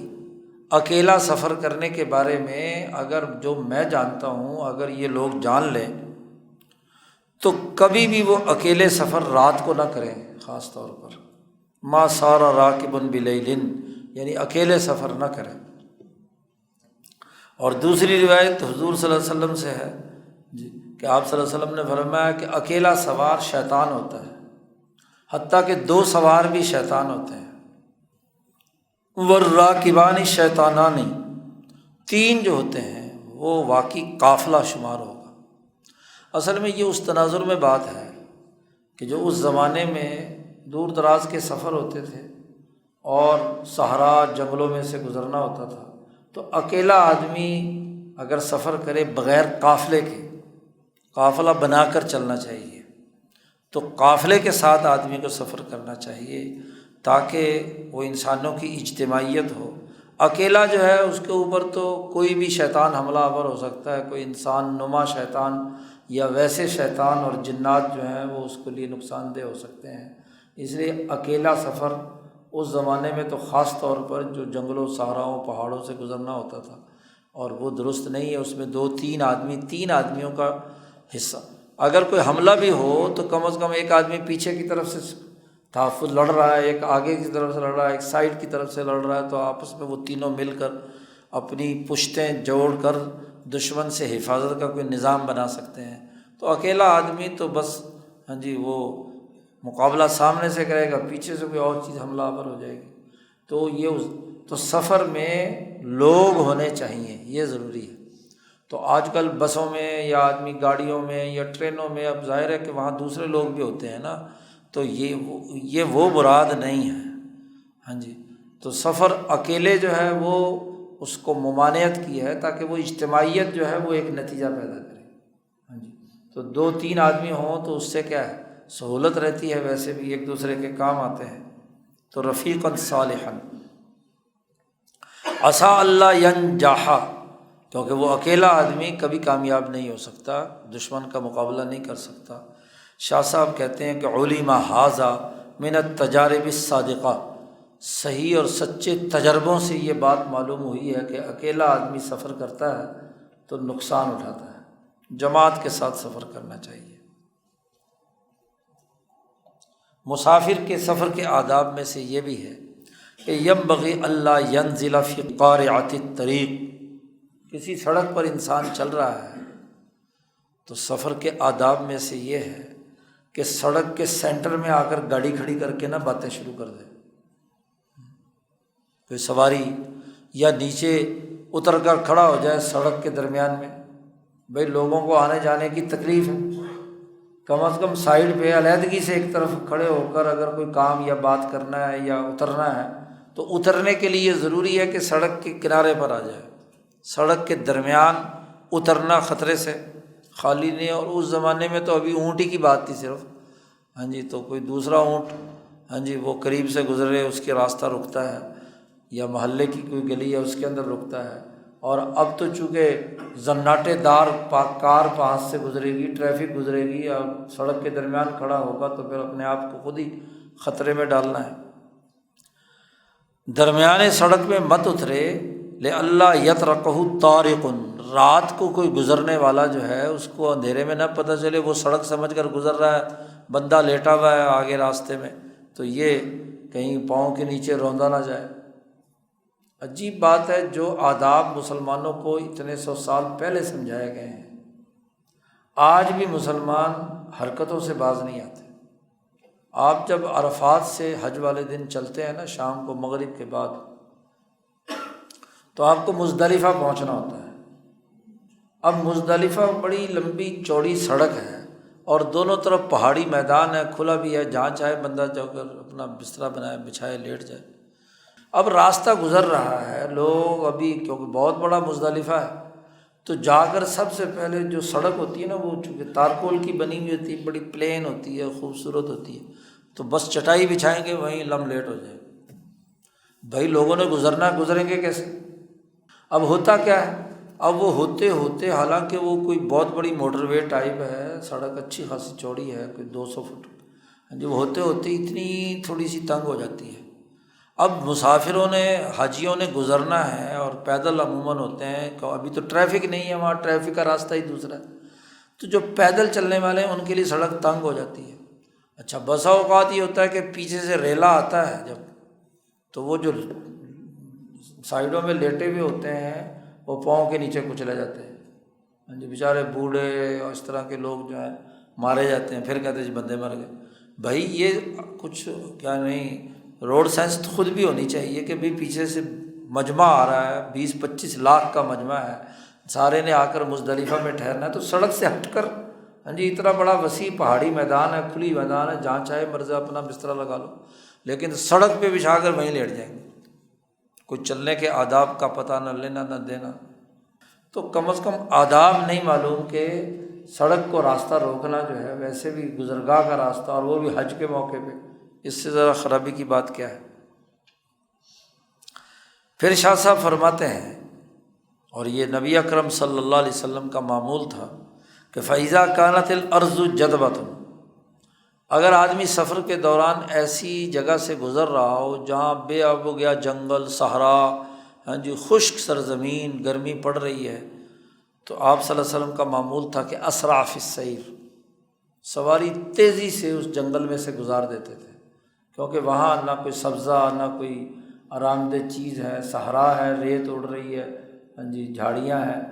اکیلا سفر کرنے کے بارے میں اگر جو میں جانتا ہوں اگر یہ لوگ جان لیں تو کبھی بھی وہ اکیلے سفر رات کو نہ کریں، خاص طور پر ما سار راکب بلیل، یعنی اکیلے سفر نہ کریں۔ اور دوسری روایت حضور صلی اللہ علیہ وسلم سے ہے کہ آپ صلی اللہ علیہ وسلم نے فرمایا کہ اکیلا سوار شیطان ہوتا ہے، حتیٰ کہ 2 سوار بھی شیطان ہوتے ہیں۔ والراکبان شیطانانی، 3 جو ہوتے ہیں وہ واقعی قافلہ شمار ہوگا۔ اصل میں یہ اس تناظر میں بات ہے کہ جو اس زمانے میں دور دراز کے سفر ہوتے تھے اور صحرا جنگلوں میں سے گزرنا ہوتا تھا، تو اکیلا آدمی اگر سفر کرے بغیر قافلے کے، قافلہ بنا کر چلنا چاہیے، تو قافلے کے ساتھ آدمی کو سفر کرنا چاہیے تاکہ وہ انسانوں کی اجتماعیت ہو۔ اکیلا جو ہے اس کے اوپر تو کوئی بھی شیطان حملہ آور ہو سکتا ہے، کوئی انسان نما شیطان یا ویسے شیطان اور جنات جو ہیں وہ اس کے لیے نقصان دہ ہو سکتے ہیں۔ اس لیے اکیلا سفر اس زمانے میں تو خاص طور پر جو جنگلوں، صحراؤں، پہاڑوں سے گزرنا ہوتا تھا، اور وہ درست نہیں ہے۔ اس میں 2-3 آدمی، 3 آدمیوں کا حصہ، اگر کوئی حملہ بھی ہو تو کم از کم ایک آدمی پیچھے کی طرف سے تحفظ لڑ رہا ہے، ایک آگے کی طرف سے لڑ رہا ہے، ایک سائڈ کی طرف سے لڑ رہا ہے، تو آپس میں وہ تینوں مل کر اپنی پشتیں جوڑ کر دشمن سے حفاظت کا کوئی نظام بنا سکتے ہیں۔ تو اکیلا آدمی تو بس وہ مقابلہ سامنے سے کرے گا، پیچھے سے کوئی اور چیز حملہ آور ہو جائے گی۔ تو سفر میں لوگ ہونے چاہیے، یہ ضروری ہے۔ تو آج کل بسوں میں یا آدمی گاڑیوں میں یا ٹرینوں میں، اب ظاہر ہے کہ وہاں دوسرے لوگ بھی ہوتے ہیں نا، تو یہ وہ مراد نہیں ہے۔ تو سفر اکیلے جو ہے وہ اس کو ممانعت کی ہے، تاکہ وہ اجتماعیت جو ہے وہ ایک نتیجہ پیدا کرے۔ تو 2-3 آدمی ہوں تو اس سے کیا ہے، سہولت رہتی ہے، ویسے بھی ایک دوسرے کے کام آتے ہیں۔ تو رفیقا صالحا عسیٰ اللہ ینجح، کیونکہ وہ اکیلا آدمی کبھی کامیاب نہیں ہو سکتا، دشمن کا مقابلہ نہیں کر سکتا۔ شاہ صاحب کہتے ہیں کہ علم ھذا من التجارب الصادقہ، صحیح اور سچے تجربوں سے یہ بات معلوم ہوئی ہے کہ اکیلا آدمی سفر کرتا ہے تو نقصان اٹھاتا ہے، جماعت کے ساتھ سفر کرنا چاہیے۔ مسافر کے سفر کے آداب میں سے یہ بھی ہے کہ ینبغی اللہ ینزل فی قارعۃ الطریق، کسی سڑک پر انسان چل رہا ہے تو سفر کے آداب میں سے یہ ہے کہ سڑک کے سینٹر میں آ کر گاڑی کھڑی کر کے نہ باتیں شروع کر دے۔ کوئی سواری یا نیچے اتر کر کھڑا ہو جائے سڑک کے درمیان میں، بھئی لوگوں کو آنے جانے کی تکلیف ہے، کم از کم سائڈ پہ علیحدگی سے ایک طرف کھڑے ہو کر اگر کوئی کام یا بات کرنا ہے یا اترنا ہے تو اترنے کے لیے ضروری ہے کہ سڑک کے کنارے پر آ جائے۔ سڑک کے درمیان اترنا خطرے سے خالی نہیں، اور اس زمانے میں تو ابھی اونٹ ہی کی بات تھی صرف، تو کوئی دوسرا اونٹ وہ قریب سے گزرے اس کے راستہ رکتا ہے، یا محلے کی کوئی گلی ہے اس کے اندر رکتا ہے۔ اور اب تو چونکہ زناٹے دار کار پاس سے گزرے گی، ٹریفک گزرے گی اور سڑک کے درمیان کھڑا ہوگا تو پھر اپنے آپ کو خود ہی خطرے میں ڈالنا ہے۔ درمیانے سڑک میں مت اترے، لئلا یطرقہ طارق، رات کو کوئی گزرنے والا جو ہے اس کو اندھیرے میں نہ پتہ چلے وہ سڑک سمجھ کر گزر رہا ہے، بندہ لیٹا ہوا ہے آگے راستے میں، تو یہ کہیں پاؤں کے نیچے روندا نہ جائے۔ عجیب بات ہے، جو آداب مسلمانوں کو اتنے 100 سال پہلے سمجھائے گئے ہیں، آج بھی مسلمان حرکتوں سے باز نہیں آتے۔ آپ جب عرفات سے حج والے دن چلتے ہیں نا، شام کو مغرب کے بعد، تو آپ کو مزدلفہ پہنچنا ہوتا ہے۔ اب مزدلفہ بڑی لمبی چوڑی سڑک ہے اور دونوں طرف پہاڑی میدان ہے، کھلا بھی ہے، جہاں چاہے بندہ جا کر اپنا بستر بنائے، بچھائے، لیٹ جائے۔ اب راستہ گزر رہا ہے، لوگ ابھی کیونکہ بہت بڑا مزدلفہ ہے تو جا کر سب سے پہلے جو سڑک ہوتی ہے نا، وہ چونکہ تارکول کی بنی ہوئی ہوتی ہے، بڑی پلین ہوتی ہے، خوبصورت ہوتی ہے، تو بس چٹائی بچھائیں گے، وہیں لم لیٹ ہو جائے۔ بھائی لوگوں نے گزرنا، گزریں گے کیسے؟ اب ہوتا کیا ہے، اب وہ ہوتے ہوتے، حالانکہ وہ کوئی بہت بڑی موٹر وے ٹائپ ہے، سڑک اچھی خاصی چوڑی ہے، کوئی 200 فٹ، وہ ہوتے ہوتے اتنی تھوڑی سی تنگ ہو جاتی ہے۔ اب مسافروں نے، حاجیوں نے گزرنا ہے اور پیدل عموماً ہوتے ہیں، ابھی تو ٹریفک نہیں ہے وہاں، ٹریفک کا راستہ ہی دوسرا ہے، تو جو پیدل چلنے والے ہیں ان کے لیے سڑک تنگ ہو جاتی ہے۔ اچھا بسا اوقات یہ ہوتا ہے کہ پیچھے سے ریلا آتا ہے جب، تو وہ جو سائڈوں میں لیٹے ہوئے ہوتے ہیں وہ پاؤں کے نیچے کچلے جاتے ہیں، بیچارے بوڑھے اور اس طرح کے لوگ جو ہیں مارے جاتے ہیں، پھر کہتے ہیں جی بندے مر گئے۔ بھائی یہ کچھ کیا نہیں، روڈ سائنس تو خود بھی ہونی چاہیے کہ بھئی پیچھے سے مجمع آ رہا ہے، 20-25 لاکھ کا مجمع ہے، سارے نے آ کر مزدلفہ میں ٹھہرنا ہے، تو سڑک سے ہٹ کر اتنا بڑا وسیع پہاڑی میدان ہے، کھلی میدان ہے، جہاں چاہے مرضی اپنا بستر لگا لو، لیکن سڑک پہ بچھا کر وہیں لیٹ جائیں گے، کوئی چلنے کے آداب کا پتہ نہ لینا نہ دینا۔ تو کم از کم آداب نہیں معلوم کہ سڑک کو راستہ روکنا جو ہے، ویسے بھی گزرگاہ کا راستہ، اور وہ بھی حج کے موقع پہ، اس سے ذرا خرابی کی بات کیا ہے۔ پھر شاہ صاحب فرماتے ہیں، اور یہ نبی اکرم صلی اللہ علیہ وسلم کا معمول تھا کہ فَإِذَا كَانَتِ الْأَرْضُ جَدْبَةٌ، اگر آدمی سفر کے دوران ایسی جگہ سے گزر رہا ہو جہاں بے آب و گیا جنگل، صحرا، خشک سرزمین، گرمی پڑ رہی ہے، تو آپ صلی اللہ علیہ وسلم کا معمول تھا کہ اسرع فی السیر، سواری تیزی سے اس جنگل میں سے گزار دیتے تھے، کیونکہ وہاں نہ کوئی سبزہ نہ کوئی آرام دہ چیز ہے، صحرا ہے، ریت اڑ رہی ہے، ہاں جی، جھاڑیاں ہیں،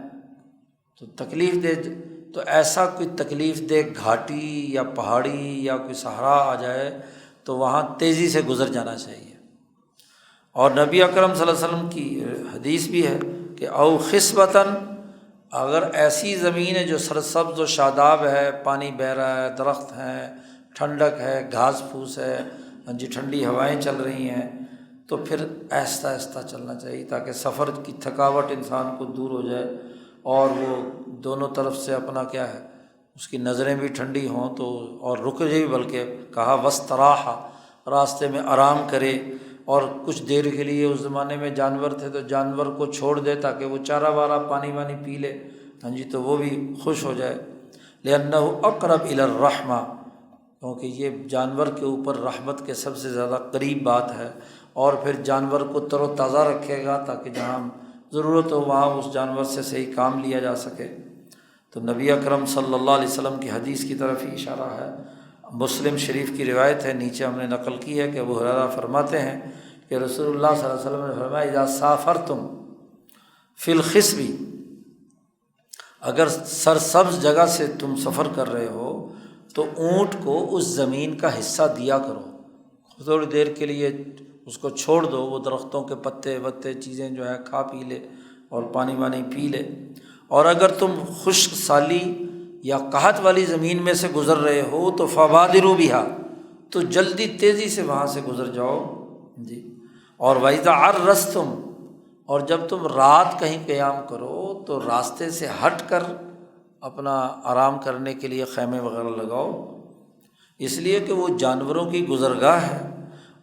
تو تکلیف دہ، تو ایسا کوئی تکلیف دہ گھاٹی یا پہاڑی یا کوئی صحرا آ جائے تو وہاں تیزی سے گزر جانا چاہیے۔ اور نبی اکرم صلی اللہ علیہ وسلم کی حدیث بھی ہے کہ او خصبتاً، اگر ایسی زمین ہے جو سرسبز و شاداب ہے، پانی بہہ رہا ہے، درخت ہیں، ٹھنڈک ہے، گھاس پھوس ہے، ہاں جی، ٹھنڈی ہوائیں چل رہی ہیں، تو پھر آہستہ آہستہ چلنا چاہیے تاکہ سفر کی تھکاوٹ انسان کو دور ہو جائے اور وہ دونوں طرف سے اپنا کیا ہے، اس کی نظریں بھی ٹھنڈی ہوں تو اور رک جائے، بلکہ کہا وستراحا، راستے میں آرام کرے، اور کچھ دیر کے لیے اس زمانے میں جانور تھے تو جانور کو چھوڑ دے تاکہ وہ چارہ وارہ پانی وانی پی لے، ہاں جی، تو وہ بھی خوش ہو جائے۔ لأنہ اقرب الی الرحمہ، کیونکہ یہ جانور کے اوپر رحمت کے سب سے زیادہ قریب بات ہے، اور پھر جانور کو تر و تازہ رکھے گا تاکہ جہاں ضرورت ہو وہاں اس جانور سے صحیح کام لیا جا سکے۔ تو نبی اکرم صلی اللہ علیہ وسلم کی حدیث کی طرف ہی اشارہ ہے۔ مسلم شریف کی روایت ہے، نیچے ہم نے نقل کی ہے کہ ابو ہریرہ فرماتے ہیں کہ رسول اللہ صلی اللہ علیہ وسلم نے فرمایا اذا سافرتم فی الخصب، اگر سرسبز جگہ سے تم سفر کر رہے ہو تو اونٹ کو اس زمین کا حصہ دیا کرو، تھوڑی دیر کے لیے اس کو چھوڑ دو، وہ درختوں کے پتے وتے چیزیں جو ہے کھا پی لے اور پانی وانی پی لے۔ اور اگر تم خشک سالی یا قحط والی زمین میں سے گزر رہے ہو تو فبادروا بہا، تو جلدی تیزی سے وہاں سے گزر جاؤ جی۔ اور وَإِذَا عَرَّسْتُمْ، اور جب تم رات کہیں قیام کرو تو راستے سے ہٹ کر اپنا آرام کرنے کے لیے خیمے وغیرہ لگاؤ، اس لیے کہ وہ جانوروں کی گزرگاہ ہے،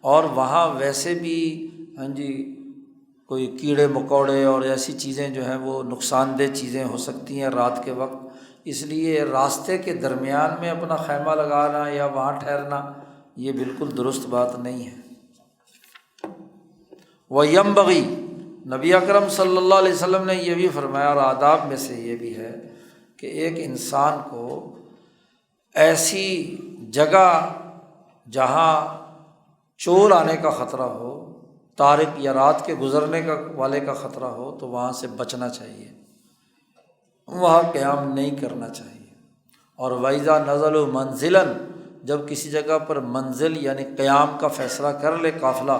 اور وہاں ویسے بھی ہاں جی کوئی کیڑے مکوڑے اور ایسی چیزیں جو ہیں وہ نقصان دہ چیزیں ہو سکتی ہیں رات کے وقت، اس لیے راستے کے درمیان میں اپنا خیمہ لگانا یا وہاں ٹھہرنا یہ بالکل درست بات نہیں ہے۔ وَيَنبَغِي، نبی اکرم صلی اللہ علیہ وسلم نے یہ بھی فرمایا، اور آداب میں سے یہ بھی ہے کہ ایک انسان کو ایسی جگہ جہاں چور آنے کا خطرہ ہو، طارق یا رات کے گزرنے کا والے کا خطرہ ہو، تو وہاں سے بچنا چاہیے، وہاں قیام نہیں کرنا چاہیے۔ اور وَإِذَا نَزَلُوا مَنزِلًا، جب کسی جگہ پر منزل یعنی قیام کا فیصلہ کر لے قافلہ،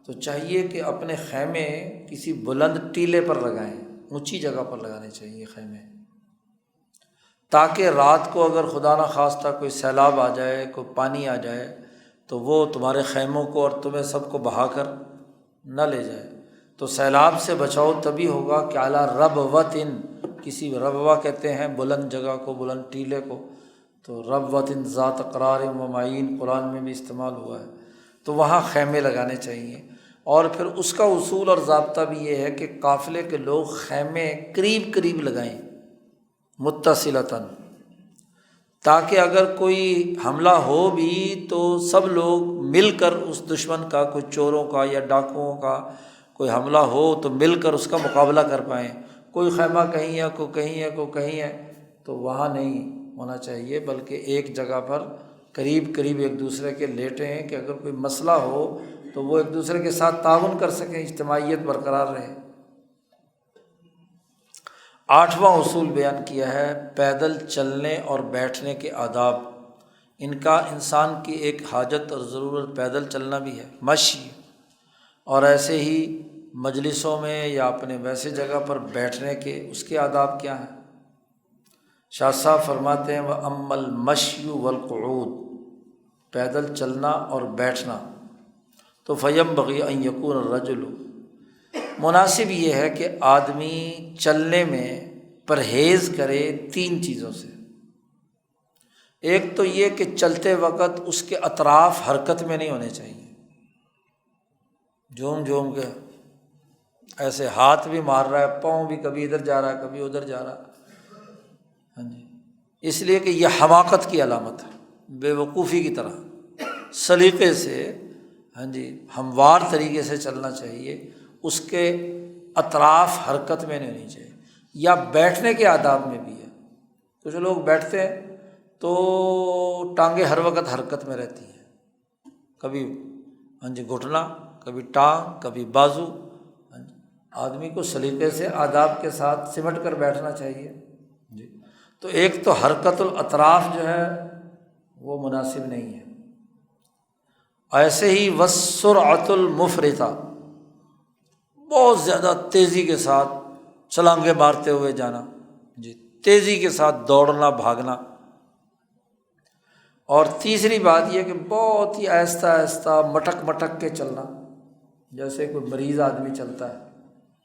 تو چاہیے کہ اپنے خیمے کسی بلند ٹیلے پر لگائیں، اونچی جگہ پر لگانے چاہیے خیمے، تاکہ رات کو اگر خدا نخواستہ کوئی سیلاب آ جائے، کوئی پانی آ جائے، تو وہ تمہارے خیموں کو اور تمہیں سب کو بہا کر نہ لے جائے۔ تو سیلاب سے بچاؤ تبھی ہوگا کہ علی ربوۃ، کسی ربوہ کہتے ہیں بلند جگہ کو، بلند ٹیلے کو، تو ربوۃ ذات قرار و معین قرآن میں بھی استعمال ہوا ہے، تو وہاں خیمے لگانے چاہیے۔ اور پھر اس کا اصول اور ضابطہ بھی یہ ہے کہ قافلے کے لوگ خیمے قریب قریب لگائیں متصلتاً، تاکہ اگر کوئی حملہ ہو بھی تو سب لوگ مل کر اس دشمن کا، کوئی چوروں کا یا ڈاکوؤں کا کوئی حملہ ہو تو مل کر اس کا مقابلہ کر پائیں۔ کوئی خیمہ کہیں ہے، کوئی کہیں ہے، کوئی کہیں ہے، تو وہاں نہیں ہونا چاہیے، بلکہ ایک جگہ پر قریب قریب ایک دوسرے کے لیٹے ہیں کہ اگر کوئی مسئلہ ہو تو وہ ایک دوسرے کے ساتھ تعاون کر سکیں، اجتماعیت برقرار رہے۔ 8واں اصول بیان کیا ہے پیدل چلنے اور بیٹھنے کے آداب۔ ان کا انسان کی ایک حاجت اور ضرورت پیدل چلنا بھی ہے، مشی، اور ایسے ہی مجلسوں میں یا اپنے ویسے جگہ پر بیٹھنے کے اس کے آداب کیا ہیں۔ شاہ صاحب فرماتے ہیں وَأَمَّا الْمَشْيُ وَالْقُعُودُ، پیدل چلنا اور بیٹھنا، تو فَيَنبَغِي أَن يَكُونَ الرَّجُلُ، مناسب یہ ہے کہ آدمی چلنے میں پرہیز کرے 3 چیزوں سے۔ ایک تو یہ کہ چلتے وقت اس کے اطراف حرکت میں نہیں ہونے چاہیے، جھوم جھوم کے ایسے ہاتھ بھی مار رہا ہے، پاؤں بھی کبھی ادھر جا رہا ہے کبھی ادھر جا رہا ہے، ہاں جی، اس لیے کہ یہ حماقت کی علامت ہے، بے وقوفی کی طرح سلیقے سے ہاں جی ہموار طریقے سے چلنا چاہیے، اس کے اطراف حرکت میں نہیں ہونی چاہیے۔ یا بیٹھنے کے آداب میں بھی ہے، کچھ لوگ بیٹھتے ہیں تو ٹانگیں ہر وقت حرکت میں رہتی ہیں، کبھی گھٹنا، کبھی ٹانگ، کبھی بازو۔ آدمی کو سلیقے سے آداب کے ساتھ سمٹ کر بیٹھنا چاہیے جی۔ تو ایک تو حرکت الاطراف جو ہے وہ مناسب نہیں ہے۔ ایسے ہی والسرعۃ المفرطہ، بہت زیادہ تیزی کے ساتھ چھلانگیں مارتے ہوئے جانا جی، تیزی کے ساتھ دوڑنا بھاگنا۔ اور تیسری بات یہ کہ بہت ہی آہستہ آہستہ مٹک مٹک کے چلنا، جیسے کوئی مریض آدمی چلتا ہے۔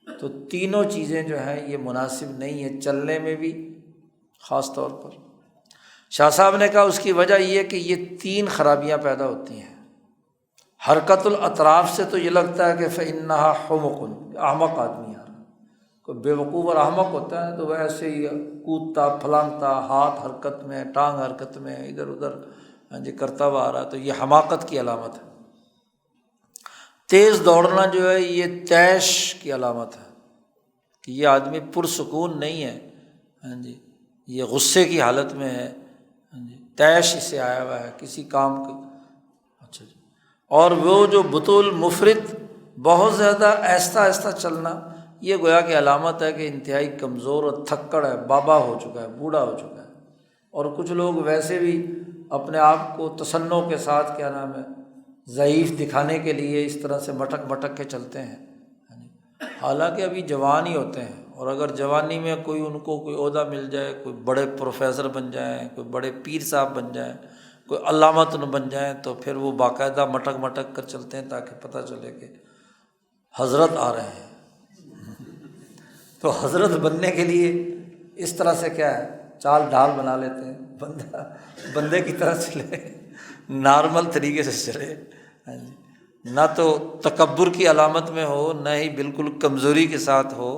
تو تینوں چیزیں جو ہیں یہ مناسب نہیں ہے چلنے میں بھی، خاص طور پر۔ شاہ صاحب نے کہا اس کی وجہ یہ کہ یہ 3 خرابیاں پیدا ہوتی ہیں۔ حرکت الاطراف سے تو یہ لگتا ہے کہ فإنها حمق، احمق آدمی ہے، کوئی بے وقوف اور احمق ہوتا ہے تو وہ ایسے ہی کودتا پھلانگتا، ہاتھ حرکت میں، ٹانگ حرکت میں، ادھر ادھر کرتا ہوا آ رہا، تو یہ حماقت کی علامت ہے۔ تیز دوڑنا جو ہے یہ طیش کی علامت ہے کہ یہ آدمی پرسکون نہیں ہے یہ غصے کی حالت میں ہے، طیش اسے آیا ہوا ہے کسی کام کے۔ اچھا جی۔ اور وہ جو بطول مفرط، بہت زیادہ آہستہ آہستہ چلنا، یہ گویا کہ علامت ہے کہ انتہائی کمزور اور تھکڑ ہے، بابا ہو چکا ہے، بوڑھا ہو چکا ہے۔ اور کچھ لوگ ویسے بھی اپنے آپ کو تصنع کے ساتھ ضعیف دکھانے کے لیے اس طرح سے مٹک مٹک کے چلتے ہیں، حالانکہ ابھی جوان ہی ہوتے ہیں۔ اور اگر جوانی میں ان کو کوئی عہدہ مل جائے، کوئی بڑے پروفیسر بن جائیں، کوئی بڑے پیر صاحب بن جائیں، کوئی علامت بن جائیں، تو پھر وہ باقاعدہ مٹک مٹک کر چلتے ہیں تاکہ پتہ چلے کہ حضرت آ رہے ہیں۔ تو حضرت بننے کے لیے اس طرح سے چال ڈھال بنا لیتے ہیں، بندے کی طرح چلے، نارمل طریقے سے چلے، نہ تو تکبر کی علامت میں ہو، نہ ہی بالکل کمزوری کے ساتھ ہو،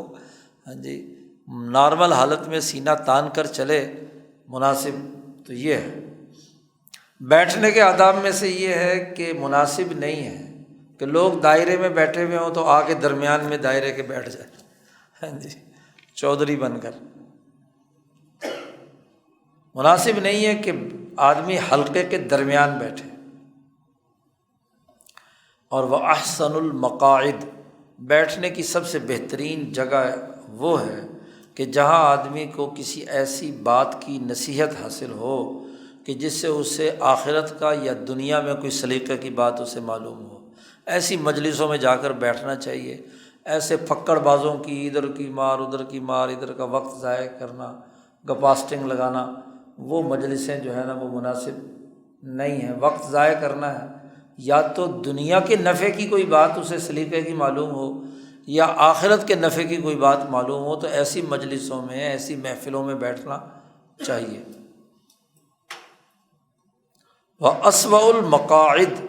نارمل حالت میں سینہ تان کر چلے، مناسب تو یہ ہے۔ بیٹھنے کے آداب میں سے یہ ہے کہ مناسب نہیں ہے کہ لوگ دائرے میں بیٹھے ہوئے ہوں تو آ کے درمیان میں دائرے کے بیٹھ جائے، چودھری بن کر۔ مناسب نہیں ہے کہ آدمی حلقے کے درمیان بیٹھے۔ اور وہ احسن المقاعد، بیٹھنے کی سب سے بہترین جگہ وہ ہے کہ جہاں آدمی کو کسی ایسی بات کی نصیحت حاصل ہو کہ جس سے اسے آخرت کا یا دنیا میں کوئی سلیقے کی بات اسے معلوم ہو، ایسی مجلسوں میں جا کر بیٹھنا چاہیے۔ ایسے پھکڑ بازوں کی ادھر کی مار ادھر کی مار، ادھر کا وقت ضائع کرنا، گپاسٹنگ لگانا، وہ مجلسیں جو ہے نا وہ مناسب نہیں ہیں۔ وقت ضائع کرنا ہے، یا تو دنیا کے نفع کی کوئی بات اسے سلیقے کی معلوم ہو یا آخرت کے نفع کی کوئی بات معلوم ہو، تو ایسی مجلسوں میں، ایسی محفلوں میں بیٹھنا چاہیے۔ وَأَسْوَأُ الْمَقَاعِدِ،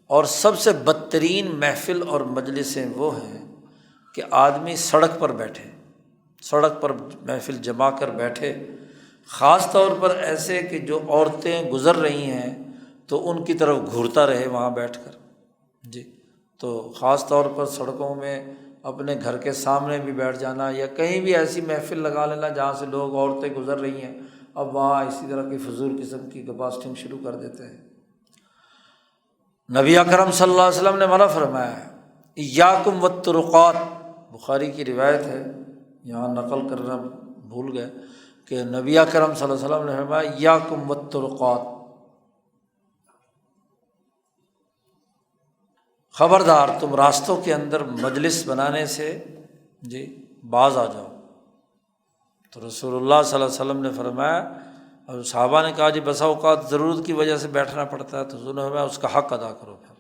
اور سب سے بدترین محفل اور مجلسیں وہ ہیں کہ آدمی سڑک پر بیٹھے، سڑک پر محفل جما کر بیٹھے، خاص طور پر ایسے کہ جو عورتیں گزر رہی ہیں تو ان کی طرف گھورتا رہے وہاں بیٹھ کر جی۔ تو خاص طور پر سڑکوں میں اپنے گھر کے سامنے بھی بیٹھ جانا، یا کہیں بھی ایسی محفل لگا لینا جہاں سے لوگ، عورتیں گزر رہی ہیں، اب وہاں اسی طرح کی فضول قسم کی گپاسٹنگ شروع کر دیتے ہیں۔ نبی اکرم صلی اللہ علیہ وسلم نے منع فرمایا ہے، ایاکم والطرقات، بخاری کی روایت ہے، یہاں نقل کرنا بھول گئے کہ نبی اکرم صلی اللہ علیہ وسلم نے فرمایا ایاکم والطرقات، خبردار تم راستوں کے اندر مجلس بنانے سے جی باز آ جاؤ۔ تو رسول اللہ صلی اللہ علیہ وسلم نے فرمایا، اور صحابہ نے کہا جی بسا اوقات ضرورت کی وجہ سے بیٹھنا پڑتا ہے، تو حضور نے فرمایا اس کا حق ادا کرو۔ پھر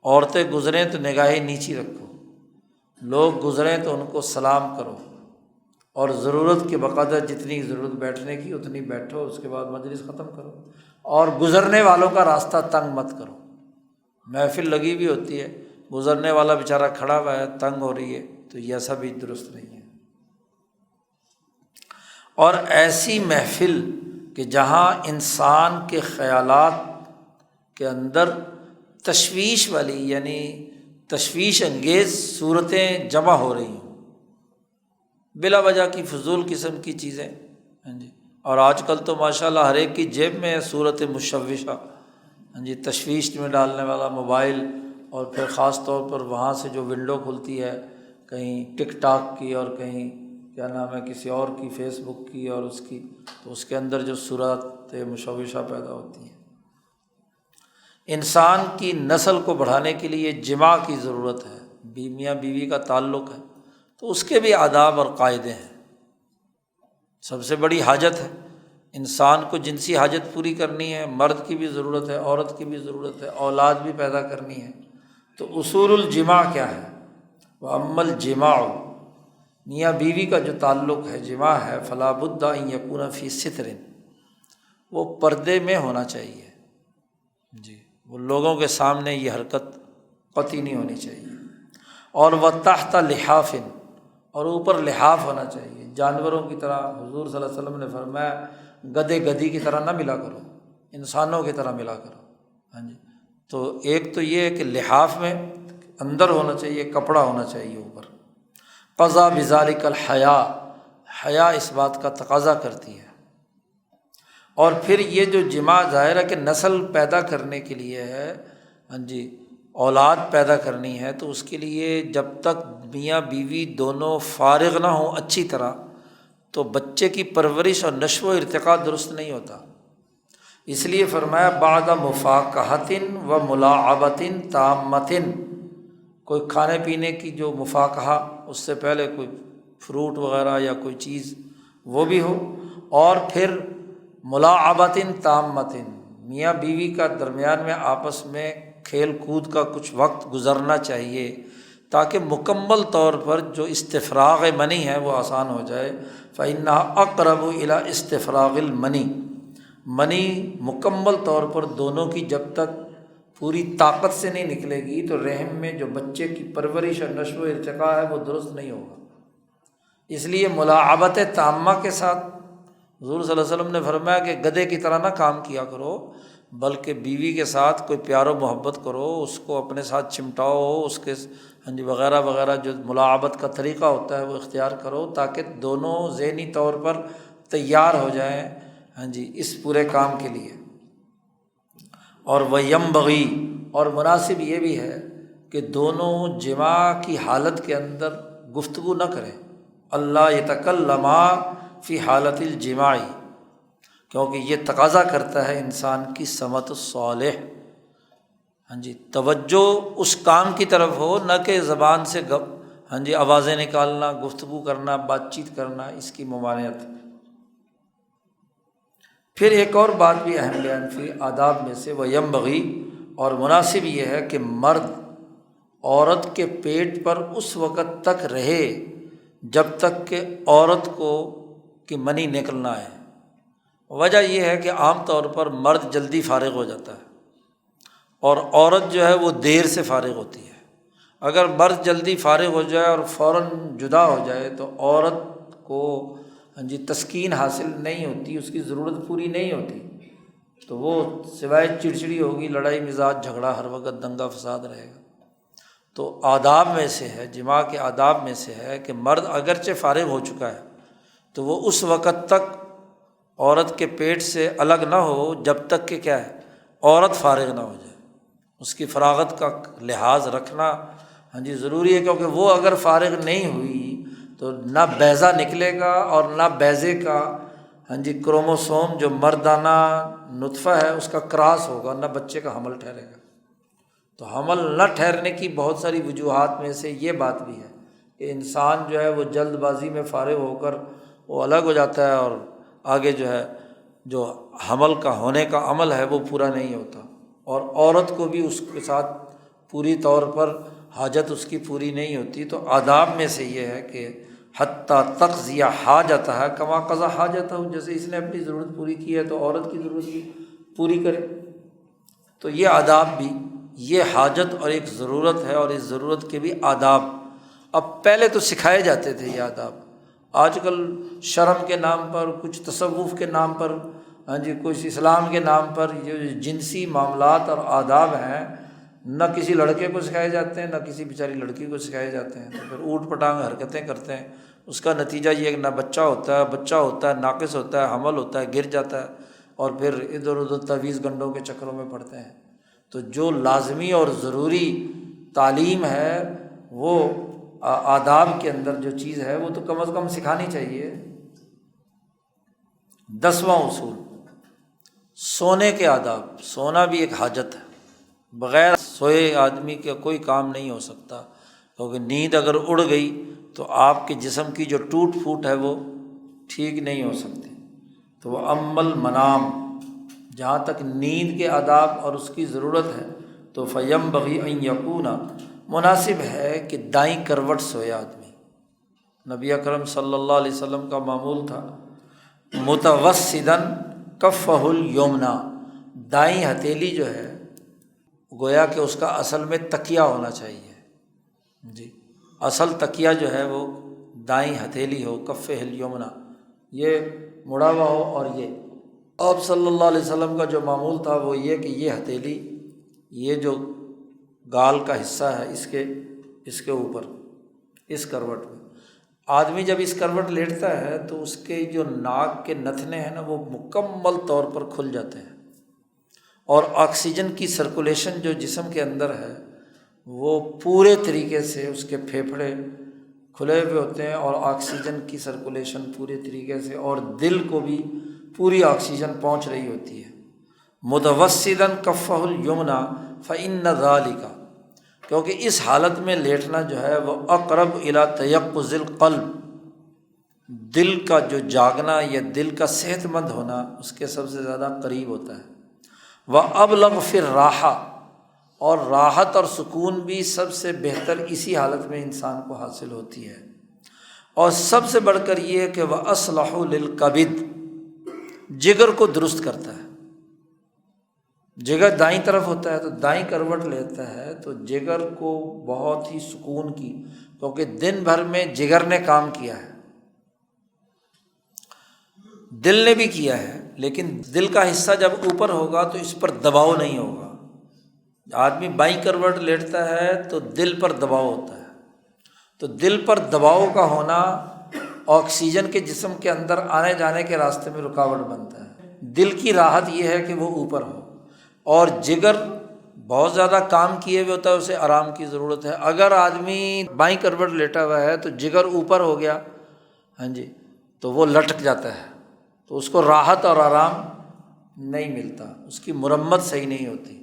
عورتیں گزریں تو نگاہیں نیچی رکھو، لوگ گزریں تو ان کو سلام کرو، اور ضرورت کے بقدر جتنی ضرورت بیٹھنے کی اتنی بیٹھو، اس کے بعد مجلس ختم کرو، اور گزرنے والوں کا راستہ تنگ مت کرو۔ محفل لگی بھی ہوتی ہے، گزرنے والا بیچارہ کھڑا ہوا ہے، تنگ ہو رہی ہے، تو یہ ایسا بھی درست نہیں ہے۔ اور ایسی محفل کہ جہاں انسان کے خیالات کے اندر تشویش والی، یعنی تشویش انگیز صورتیں جمع ہو رہی ہوں، بلا وجہ کی فضول قسم کی چیزیں اور آج کل تو ماشاءاللہ ہر ایک کی جیب میں ہے صورت مشوشہ جی تشویش میں ڈالنے والا موبائل، اور پھر خاص طور پر وہاں سے جو ونڈو کھلتی ہے کہیں ٹک ٹاک کی اور کہیں کیا نام ہے کسی اور کی، فیس بک کی اور اس کی، تو اس کے اندر جو صورت مشوشہ پیدا ہوتی ہیں۔ انسان کی نسل کو بڑھانے کے لیے جماع کی ضرورت ہے، میاں بیوی کا تعلق ہے تو اس کے بھی آداب اور قاعدے ہیں۔ سب سے بڑی حاجت ہے، انسان کو جنسی حاجت پوری کرنی ہے، مرد کی بھی ضرورت ہے، عورت کی بھی ضرورت ہے، اولاد بھی پیدا کرنی ہے۔ تو اصول الجماع کیا ہے؟ وَأَمَّا الْجِمَاعُ، میاں بیوی کا جو تعلق ہے، جماع ہے، فَلَا بُدَّ أَن يَكُونَ فِي سِتْرٍ، وہ پردے میں ہونا چاہیے۔ جی وہ لوگوں کے سامنے یہ حرکت قطعی نہیں ہونی چاہیے۔ اور وَتَحْتَ لِحَافٍ، اور اوپر لحاف ہونا چاہیے، جانوروں کی طرح۔ حضور صلی اللہ علیہ وسلم نے فرمایا گدھے گدھی کی طرح نہ ملا کرو، انسانوں کی طرح ملا کرو۔ ہاں جی، تو ایک تو یہ ہے کہ لحاف میں اندر ہونا چاہیے، کپڑا ہونا چاہیے اوپر۔ قضا بذالک الحیا، حیا اس بات کا تقاضا کرتی ہے۔ اور پھر یہ جو جماع ظاہر ہے کہ نسل پیدا کرنے کے لیے ہے، ہاں جی اولاد پیدا کرنی ہے، تو اس کے لیے جب تک میاں بیوی دونوں فارغ نہ ہوں اچھی طرح، تو بچے کی پرورش اور نشو و ارتقاء درست نہیں ہوتا۔ اس لیے فرمایا بعد مفاقہۃ و ملاعبۃ تامۃ، کوئی کھانے پینے کی جو مفاقہ، اس سے پہلے کوئی فروٹ وغیرہ یا کوئی چیز وہ بھی ہو، اور پھر ملاعبۃ تامۃ، میاں بیوی کا درمیان میں آپس میں کھیل کود کا کچھ وقت گزرنا چاہیے، تاکہ مکمل طور پر جو استفراغ منی ہے وہ آسان ہو جائے۔ فَإِنَّهَا أَقْرَبُ إِلَىٰ اسْتِفْرَاغِ الْمَنِی، منی مکمل طور پر دونوں کی جب تک پوری طاقت سے نہیں نکلے گی تو رحم میں جو بچے کی پرورش اور نشو و ارتقاء ہے وہ درست نہیں ہوگا۔ اس لیے ملاعبت تامہ کے ساتھ حضور صلی اللہ علیہ وسلم نے فرمایا کہ گدھے کی طرح نہ کام کیا کرو، بلکہ بیوی کے ساتھ کوئی پیار و محبت کرو، اس کو اپنے ساتھ چمٹاؤ، اس کے ہاں جی وغیرہ وغیرہ جو ملاعبت کا طریقہ ہوتا ہے وہ اختیار کرو، تاکہ دونوں ذہنی طور پر تیار ہو جائیں ہاں جی اس پورے کام کے لیے۔ اور وَيَنبَغِي، اور مناسب یہ بھی ہے کہ دونوں جماع کی حالت کے اندر گفتگو نہ کریں، اللہ یتکلما فی حالت الجماع، کیونکہ یہ تقاضا کرتا ہے انسان کی سمت الصالح، ہاں جی توجہ اس کام کی طرف ہو، نہ کہ زبان سے ہاں جی آوازیں نکالنا، گفتگو کرنا، بات چیت کرنا، اس کی ممانعت۔ پھر ایک اور بات بھی اہم بیان فی آداب میں سے، وَيَنبَغِي، اور مناسب یہ ہے کہ مرد عورت کے پیٹ پر اس وقت تک رہے جب تک کہ عورت کو کہ منی نکلنا ہے۔ وجہ یہ ہے کہ عام طور پر مرد جلدی فارغ ہو جاتا ہے اور عورت جو ہے وہ دیر سے فارغ ہوتی ہے۔ اگر مرد جلدی فارغ ہو جائے اور فوراً جدا ہو جائے تو عورت کو ہاں جی تسکین حاصل نہیں ہوتی، اس کی ضرورت پوری نہیں ہوتی، تو وہ سوائے چڑچڑی ہوگی، لڑائی مزاج، جھگڑا، ہر وقت دنگا فساد رہے گا۔ تو آداب میں سے ہے، جماع کے آداب میں سے ہے کہ مرد اگرچہ فارغ ہو چکا ہے تو وہ اس وقت تک عورت کے پیٹ سے الگ نہ ہو جب تک کہ کیا ہے عورت فارغ نہ ہو جائے۔ اس کی فراغت کا لحاظ رکھنا ہاں جی ضروری ہے، کیونکہ وہ اگر فارغ نہیں ہوئی تو نہ بیضہ نکلے گا اور نہ بیضے کا ہاں جی کروموسوم جو مردانہ نطفہ ہے اس کا کراس ہوگا، نہ بچے کا حمل ٹھہرے گا۔ تو حمل نہ ٹھہرنے کی بہت ساری وجوہات میں سے یہ بات بھی ہے کہ انسان جو ہے وہ جلد بازی میں فارغ ہو کر وہ الگ ہو جاتا ہے، اور آگے جو ہے جو حمل کا ہونے کا عمل ہے وہ پورا نہیں ہوتا، اور عورت کو بھی اس کے ساتھ پوری طور پر حاجت اس کی پوری نہیں ہوتی۔ تو آداب میں سے یہ ہے کہ حتیٰ تقضی حاجتہ کما قضا حاجتہ، جیسے اس نے اپنی ضرورت پوری کی ہے تو عورت کی ضرورت بھی پوری کرے۔ تو یہ آداب بھی، یہ حاجت اور ایک ضرورت ہے، اور اس ضرورت کے بھی آداب اب پہلے تو سکھائے جاتے تھے یہ آداب، آج کل شرم کے نام پر، کچھ تصوف کے نام پر ہاں جی کچھ اسلام کے نام پر یہ جنسی معاملات اور آداب ہیں، نہ کسی لڑکے کو سکھائے جاتے ہیں نہ کسی بیچاری لڑکی کو سکھائے جاتے ہیں، تو پھر اوٹ پٹانگ حرکتیں کرتے ہیں۔ اس کا نتیجہ یہ کہ نہ بچہ ہوتا ہے ناقص ہوتا ہے، حمل ہوتا ہے، گر جاتا ہے، اور پھر ادھر ادھر تعویذ گنڈوں کے چکروں میں پڑتے ہیں۔ تو جو لازمی اور ضروری تعلیم ہے وہ آداب کے اندر جو چیز ہے وہ تو کم از کم سکھانی چاہیے۔ 10واں اصول سونے کے آداب۔ سونا بھی ایک حاجت ہے، بغیر سوئے آدمی کا کوئی کام نہیں ہو سکتا، کیونکہ نیند اگر اڑ گئی تو آپ کے جسم کی جو ٹوٹ پھوٹ ہے وہ ٹھیک نہیں ہو سکتی۔ تو وہ عمل منام، جہاں تک نیند کے آداب اور اس کی ضرورت ہے تو فینبغی ان یکون، مناسب ہے کہ دائیں کروٹ سوئے آدمی۔ نبی اکرم صلی اللہ علیہ وسلم کا معمول تھا متوسداً کفہ الیمنی، دائیں ہتھیلی جو ہے گویا کہ اس کا اصل میں تکیہ ہونا چاہیے، جی اصل تکیہ جو ہے وہ دائیں ہتھیلی ہو، کفہ الیمنی، یہ مڑا ہوا ہو۔ اور یہ آپ صلی اللہ علیہ وسلم کا جو معمول تھا وہ یہ کہ یہ ہتھیلی، یہ جو گال کا حصہ ہے اس کے اوپر، اس کروٹ میں آدمی جب اس کروٹ لیٹتا ہے تو اس کے جو ناک کے نتھنے ہیں نا وہ مکمل طور پر کھل جاتے ہیں، اور آکسیجن کی سرکولیشن جو جسم کے اندر ہے وہ پورے طریقے سے، اس کے پھیپھڑے کھلے ہوئے ہوتے ہیں اور آکسیجن کی سرکولیشن پورے طریقے سے، اور دل کو بھی پوری آکسیجن پہنچ رہی ہوتی ہے۔ متوسداً کفہ الیمنی فإن ذلک، کیونکہ اس حالت میں لیٹنا جو ہے وہ اقرب الی تیقظ القلب، دل کا جو جاگنا یا دل کا صحت مند ہونا اس کے سب سے زیادہ قریب ہوتا ہے۔ وابلغ فی الراحہ، اور راحت اور سکون بھی سب سے بہتر اسی حالت میں انسان کو حاصل ہوتی ہے۔ اور سب سے بڑھ کر یہ کہ واصلح للکبد، جگر کو درست کرتا ہے۔ جگر دائیں طرف ہوتا ہے تو دائیں کروٹ لیتا ہے تو جگر کو بہت ہی سکون کی، کیونکہ دن بھر میں جگر نے کام کیا ہے، دل نے بھی کیا ہے، لیکن دل کا حصہ جب اوپر ہوگا تو اس پر دباؤ نہیں ہوگا۔ آدمی بائیں کروٹ لیٹتا ہے تو دل پر دباؤ ہوتا ہے، تو دل پر دباؤ کا ہونا آکسیجن کے جسم کے اندر آنے جانے کے راستے میں رکاوٹ بنتا ہے۔ دل کی راحت یہ ہے کہ وہ اوپر ہو، اور جگر بہت زیادہ کام کیے ہوئے ہوتا ہے، اسے آرام کی ضرورت ہے۔ اگر آدمی بائیں کروٹ لیٹا ہوا ہے تو جگر اوپر ہو گیا، ہاں جی، تو وہ لٹک جاتا ہے، تو اس کو راحت اور آرام نہیں ملتا، اس کی مرمت صحیح نہیں ہوتی۔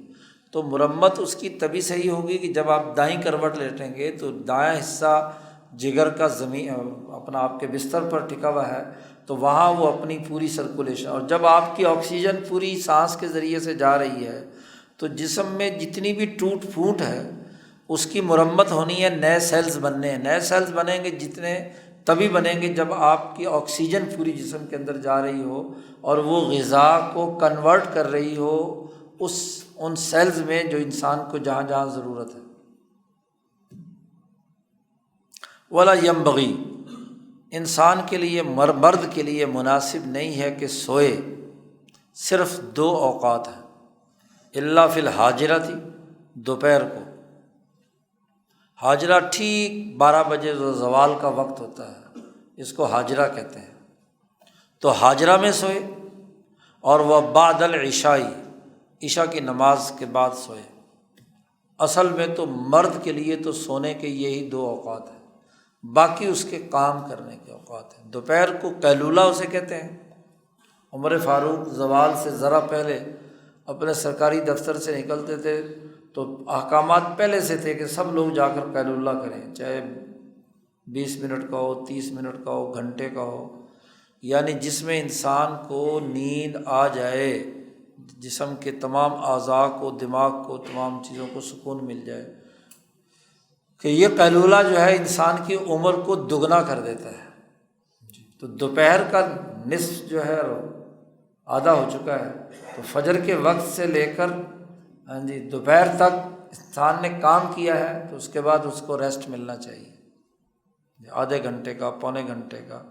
تو مرمت اس کی تبھی صحیح ہوگی کہ جب آپ دائیں کروٹ لیٹیں گے تو دائیں حصہ جگر کا زمین اپنا آپ کے بستر پر ٹکا ہوا ہے، تو وہاں وہ اپنی پوری سرکولیشن، اور جب آپ کی آکسیجن پوری سانس کے ذریعے سے جا رہی ہے تو جسم میں جتنی بھی ٹوٹ پھوٹ ہے اس کی مرمت ہونی ہے، نئے سیلز بننے ہیں۔ نئے سیلز بنیں گے جتنے تبھی بنیں گے جب آپ کی آکسیجن پوری جسم کے اندر جا رہی ہو اور وہ غذا کو کنورٹ کر رہی ہو ان سیلز میں جو انسان کو جہاں جہاں ضرورت ہے۔ ولا ينبغی، انسان کے لیے مرد کے لیے مناسب نہیں ہے کہ سوئے، صرف 2 اوقات ہیں، الا فی الحاجرۃ، دوپہر کو۔ حاجرہ ٹھیک 12 بجے زوال کا وقت ہوتا ہے، اس کو حاجرہ کہتے ہیں، تو حاجرہ میں سوئے، اور وہ بعد العشاء، عشاء کی نماز کے بعد سوئے۔ اصل میں تو مرد کے لیے تو سونے کے یہی 2 اوقات ہیں، باقی اس کے کام کرنے کے اوقات ہیں۔ دوپہر کو قیلولہ اسے کہتے ہیں۔ عمر فاروق زوال سے ذرا پہلے اپنے سرکاری دفتر سے نکلتے تھے تو احکامات پہلے سے تھے کہ سب لوگ جا کر قیلولہ کریں، چاہے 20 منٹ کا ہو، 30 منٹ کا ہو، گھنٹے کا ہو، یعنی جس میں انسان کو نیند آ جائے، جسم کے تمام اعضاء کو، دماغ کو، تمام چیزوں کو سکون مل جائے، کہ یہ قیلولہ جو ہے انسان کی عمر کو دگنا کر دیتا ہے۔ تو دوپہر کا نصف جو ہے آدھا ہو چکا ہے، تو فجر کے وقت سے لے کر دوپہر تک انسان نے کام کیا ہے تو اس کے بعد اس کو ریسٹ ملنا چاہیے، آدھے گھنٹے کا، پونے گھنٹے کا،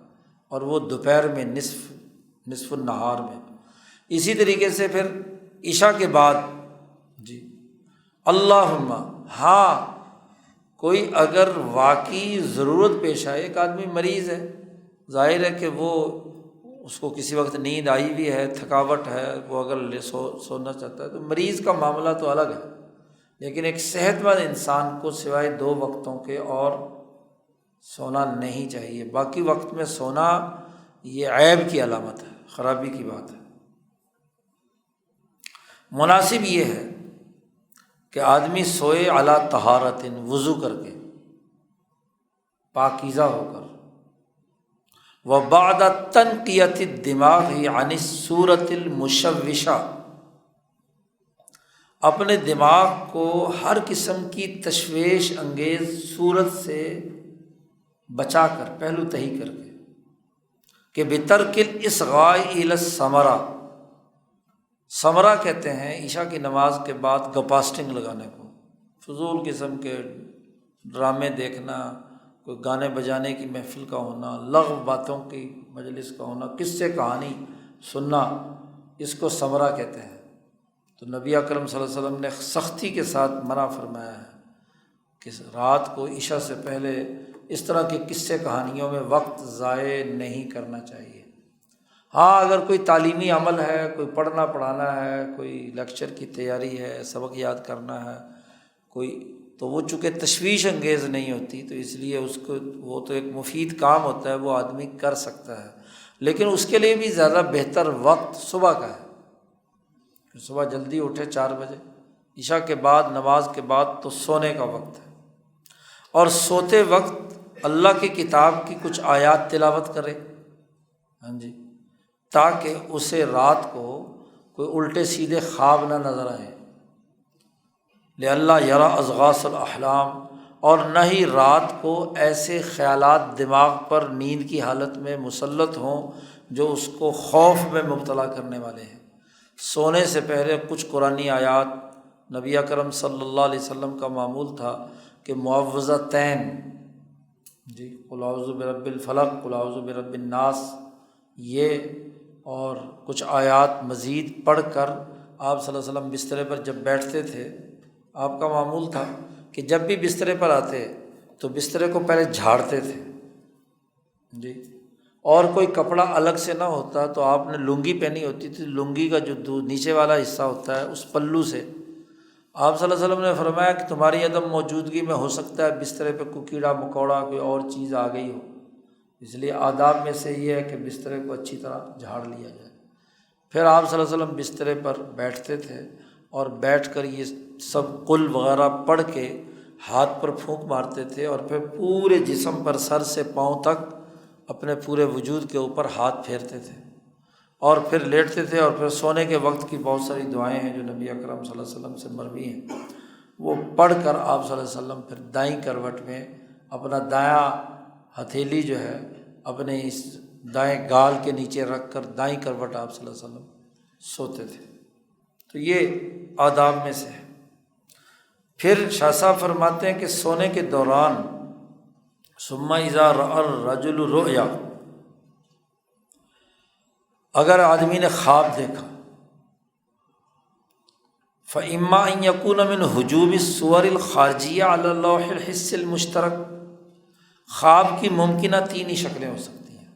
اور وہ دوپہر میں نصف النہار میں۔ اسی طریقے سے پھر عشاء کے بعد اللہم، ہاں کوئی اگر واقعی ضرورت پیش آئے، ایک آدمی مریض ہے، ظاہر ہے کہ وہ اس کو کسی وقت نیند آئی بھی ہے، تھکاوٹ ہے، وہ اگر سونا چاہتا ہے تو مریض کا معاملہ تو الگ ہے، لیکن ایک صحت مند انسان کو سوائے 2 وقتوں کے اور سونا نہیں چاہیے۔ باقی وقت میں سونا یہ عیب کی علامت ہے، خرابی کی بات ہے۔ مناسب یہ ہے کہ آدمی سوئے علی طہارت، وضو کر کے، پاکیزہ ہو کر، وبعد تنقیۃ الدماغ عن الصورۃ المشوشہ، اپنے دماغ کو ہر قسم کی تشویش انگیز صورت سے بچا کر، پہلو تہی کر کے، کہ بترک الاصغاء الی الثمرہ، ثمرہ کہتے ہیں عشاء کی نماز کے بعد گپاسٹنگ لگانے کو، فضول قسم کے ڈرامے دیکھنا، کوئی گانے بجانے کی محفل کا ہونا، لغو باتوں کی مجلس کا ہونا، قصے کہانی سننا، اس کو ثمرہ کہتے ہیں۔ تو نبی اکرم صلی اللہ علیہ وسلم نے سختی کے ساتھ منع فرمایا ہے کہ رات کو عشاء سے پہلے اس طرح کے قصے کہانیوں میں وقت ضائع نہیں کرنا چاہیے۔ ہاں اگر کوئی تعلیمی عمل ہے، کوئی پڑھنا پڑھانا ہے، کوئی لیکچر کی تیاری ہے، سبق یاد کرنا ہے کوئی، تو وہ چونکہ تشویش انگیز نہیں ہوتی تو اس لیے اس کو، وہ تو ایک مفید کام ہوتا ہے، وہ آدمی کر سکتا ہے، لیکن اس کے لیے بھی زیادہ بہتر وقت صبح کا ہے۔ صبح جلدی اٹھے 4 بجے، عشاء کے بعد، نماز کے بعد تو سونے کا وقت ہے، اور سوتے وقت اللہ کی کتاب کی کچھ آیات تلاوت کرے، ہاں جی، تاکہ اسے رات کو کوئی الٹے سیدھے خواب نہ نظر آئیں، لئلا یرا اضغاث الاحلام، اور نہ ہی رات کو ایسے خیالات دماغ پر نیند کی حالت میں مسلط ہوں جو اس کو خوف میں مبتلا کرنے والے ہیں۔ سونے سے پہلے کچھ قرآنی آیات، نبی اکرم صلی اللہ علیہ وسلم کا معمول تھا کہ معوذتین، جی، قل اعوذ برب الفلق، قل اعوذ برب الناس، یہ اور کچھ آیات مزید پڑھ کر آپ صلی اللہ علیہ وسلم بسترے پر جب بیٹھتے تھے، آپ کا معمول تھا کہ جب بھی بسترے پر آتے تو بسترے کو پہلے جھاڑتے تھے، جی، اور کوئی کپڑا الگ سے نہ ہوتا تو آپ نے لنگی پہنی ہوتی تھی، لنگی کا جو نیچے والا حصہ ہوتا ہے اس پلو سے آپ صلی اللہ علیہ وسلم نے فرمایا کہ تمہاری عدم موجودگی میں ہو سکتا ہے بسترے پہ کوئی کیڑا مکوڑا، کوئی اور چیز آ گئی ہو، اس لیے آداب میں سے یہ ہے کہ بسترے کو اچھی طرح جھاڑ لیا جائے۔ پھر آپ صلی اللہ علیہ وسلم بسترے پر بیٹھتے تھے اور بیٹھ کر یہ سب قل وغیرہ پڑھ کے ہاتھ پر پھونک مارتے تھے، اور پھر پورے جسم پر سر سے پاؤں تک اپنے پورے وجود کے اوپر ہاتھ پھیرتے تھے، اور پھر لیٹتے تھے، اور پھر سونے کے وقت کی بہت ساری دعائیں ہیں جو نبی اکرم صلی اللہ علیہ وسلم سے مروی ہیں، وہ پڑھ کر آپ صلی اللہ علیہ وسلم پھر دائیں کروٹ میں اپنا دایاں ہتھیلی جو ہے اپنے اس دائیں گال کے نیچے رکھ کر دائیں کروٹ آپ صلی اللہ علیہ وسلم سوتے تھے۔ تو یہ آداب میں سے ہے۔ پھر شاہ صاحب فرماتے ہیں کہ سونے کے دوران ثم اذا رأى الرجل رؤیا، اگر آدمی نے خواب دیکھا، فإما أن يكون من هجوم الصور الخارجية على اللوح الحس المشترک، خواب کی ممکنہ 3 ہی شکلیں ہو سکتی ہیں،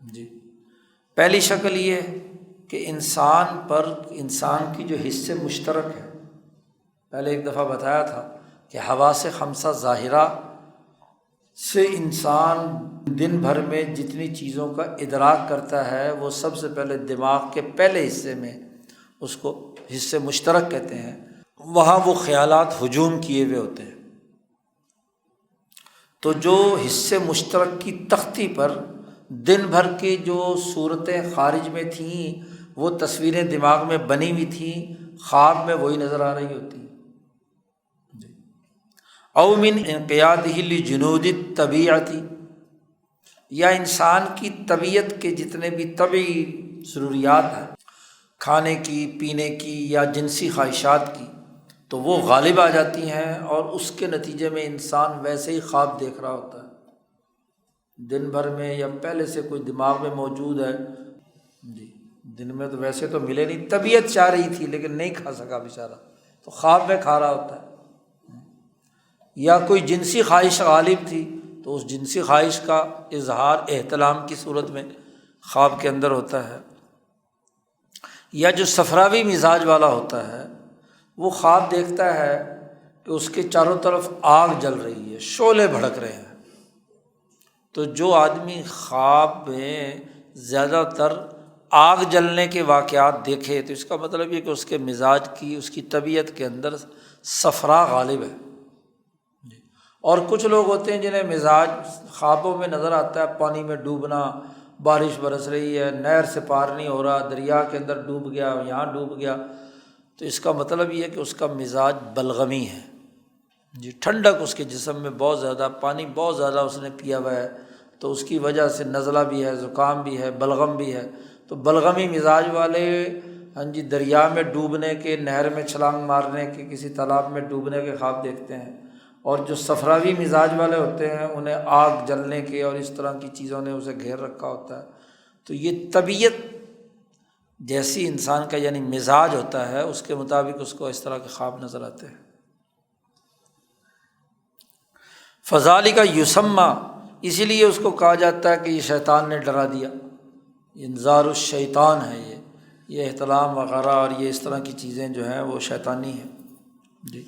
جی۔ پہلی شکل یہ کہ انسان کی جو حصے مشترک ہے، پہلے ایک دفعہ بتایا تھا کہ حواس 5 ظاہرہ سے انسان دن بھر میں جتنی چیزوں کا ادراک کرتا ہے وہ سب سے پہلے دماغ کے پہلے حصے میں، اس کو حصے مشترک کہتے ہیں، وہاں وہ خیالات ہجوم کیے ہوئے ہوتے ہیں۔ تو جو حصے مشترک کی تختی پر دن بھر کی جو صورتیں خارج میں تھیں، وہ تصویریں دماغ میں بنی ہوئی تھیں، خواب میں وہی نظر آ رہی ہوتی، او من انقیادہ لجنود الطبیعت، یا انسان کی طبیعت کے جتنے بھی طبعی ضروریات ہیں، کھانے کی، پینے کی یا جنسی خواہشات کی، تو وہ غالب آ جاتی ہیں، اور اس کے نتیجے میں انسان ویسے ہی خواب دیکھ رہا ہوتا ہے دن بھر میں، یا پہلے سے کوئی دماغ میں موجود ہے، جی، دن میں تو ویسے تو ملے نہیں، طبیعت چاہ رہی تھی لیکن نہیں کھا سکا بیچارہ، تو خواب میں کھا رہا ہوتا ہے، یا کوئی جنسی خواہش غالب تھی تو اس جنسی خواہش کا اظہار احتلام کی صورت میں خواب کے اندر ہوتا ہے، یا جو صفراوی مزاج والا ہوتا ہے وہ خواب دیکھتا ہے کہ اس کے چاروں طرف آگ جل رہی ہے، شعلے بھڑک رہے ہیں۔ تو جو آدمی خواب میں زیادہ تر آگ جلنے کے واقعات دیکھے تو اس کا مطلب یہ کہ اس کے مزاج کی، اس کی طبیعت کے اندر صفرا غالب ہے۔ اور کچھ لوگ ہوتے ہیں جنہیں مزاج خوابوں میں نظر آتا ہے پانی میں ڈوبنا، بارش برس رہی ہے، نہر سے پار نہیں ہو رہا، دریا کے اندر ڈوب گیا، یہاں ڈوب گیا، تو اس کا مطلب یہ ہے کہ اس کا مزاج بلغمی ہے جی، ٹھنڈک اس کے جسم میں بہت زیادہ، پانی بہت زیادہ اس نے پیا ہوا ہے، تو اس کی وجہ سے نزلہ بھی ہے، زکام بھی ہے، بلغم بھی ہے۔ تو بلغمی مزاج والے جی دریا میں ڈوبنے کے، نہر میں چھلانگ مارنے کے، کسی تالاب میں ڈوبنے کے خواب دیکھتے ہیں، اور جو صفراوی مزاج والے ہوتے ہیں انہیں آگ جلنے کے اور اس طرح کی چیزوں نے اسے گھیر رکھا ہوتا ہے۔ تو یہ طبیعت جیسی انسان کا یعنی مزاج ہوتا ہے اس کے مطابق اس کو اس طرح کے خواب نظر آتے ہیں۔ فذالک یسمى، اسی لیے اس کو کہا جاتا ہے کہ یہ شیطان نے ڈرا دیا، انذار الشیطان ہے یہ احتلام وغیرہ اور یہ اس طرح کی چیزیں جو ہیں وہ شیطانی ہیں جی۔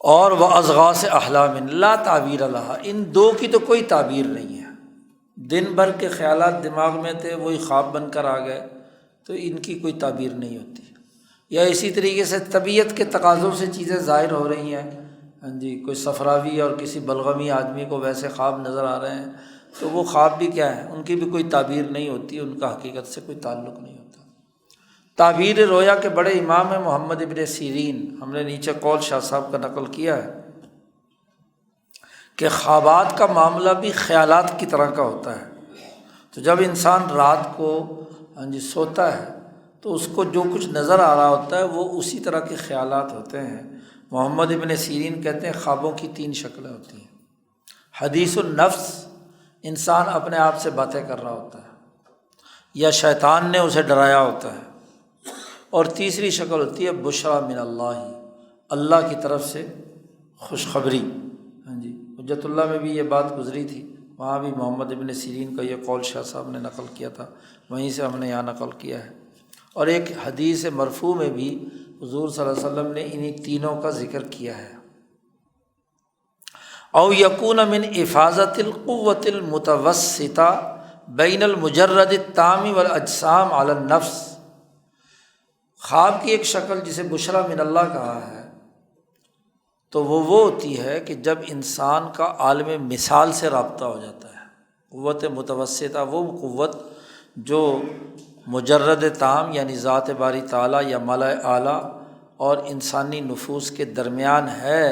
اور واضغاث احلام لا تعبیر لها، ان دو کی تو کوئی تعبیر نہیں ہے، دن بھر کے خیالات دماغ میں تھے وہی خواب بن کر آ گئے، تو ان کی کوئی تعبیر نہیں ہوتی۔ یا اسی طریقے سے طبیعت کے تقاضوں سے چیزیں ظاہر ہو رہی ہیں، ہاں جی، کوئی صفراوی اور کسی بلغمی آدمی کو ویسے خواب نظر آ رہے ہیں، تو وہ خواب بھی کیا ہے، ان کی بھی کوئی تعبیر نہیں ہوتی، ان کا حقیقت سے کوئی تعلق نہیں ہوتا۔ تعبیر رویا کے بڑے امام ہیں محمد ابن سیرین، ہم نے نیچے قول شاہ صاحب کا نقل کیا ہے کہ خوابات کا معاملہ بھی خیالات کی طرح کا ہوتا ہے۔ تو جب انسان رات کو ہاں جی سوتا ہے تو اس کو جو کچھ نظر آ رہا ہوتا ہے وہ اسی طرح کے خیالات ہوتے ہیں۔ محمد ابن سیرین کہتے ہیں خوابوں کی 3 شکلیں ہوتی ہیں۔ حدیث النفس، انسان اپنے آپ سے باتیں کر رہا ہوتا ہے، یا شیطان نے اسے ڈرایا ہوتا ہے، اور تیسری شکل ہوتی ہے بشریٰ من اللہ، اللہ کی طرف سے خوشخبری۔ ہاں جی، حجت اللہ میں بھی یہ بات گزری تھی، وہاں بھی محمد ابن سیرین کا یہ قول شاہ صاحب نے نقل کیا تھا، وہیں سے ہم نے یہاں نقل کیا ہے۔ اور ایک حدیث مرفوع میں بھی حضور صلی اللہ علیہ وسلم نے انہی تینوں کا ذکر کیا ہے۔ او یکون من افاظت القوۃ المتوسطہ بین المجرد التام والاجسام علی النفس، خواب کی ایک شکل جسے بشریٰ من اللہ کہا ہے تو وہ ہوتی ہے کہ جب انسان کا عالم مثال سے رابطہ ہو جاتا ہے۔ قوت متوسطہ وہ قوت جو مجرد تام یعنی ذات باری تعالیٰ یا ملأ اعلیٰ اور انسانی نفوس کے درمیان ہے،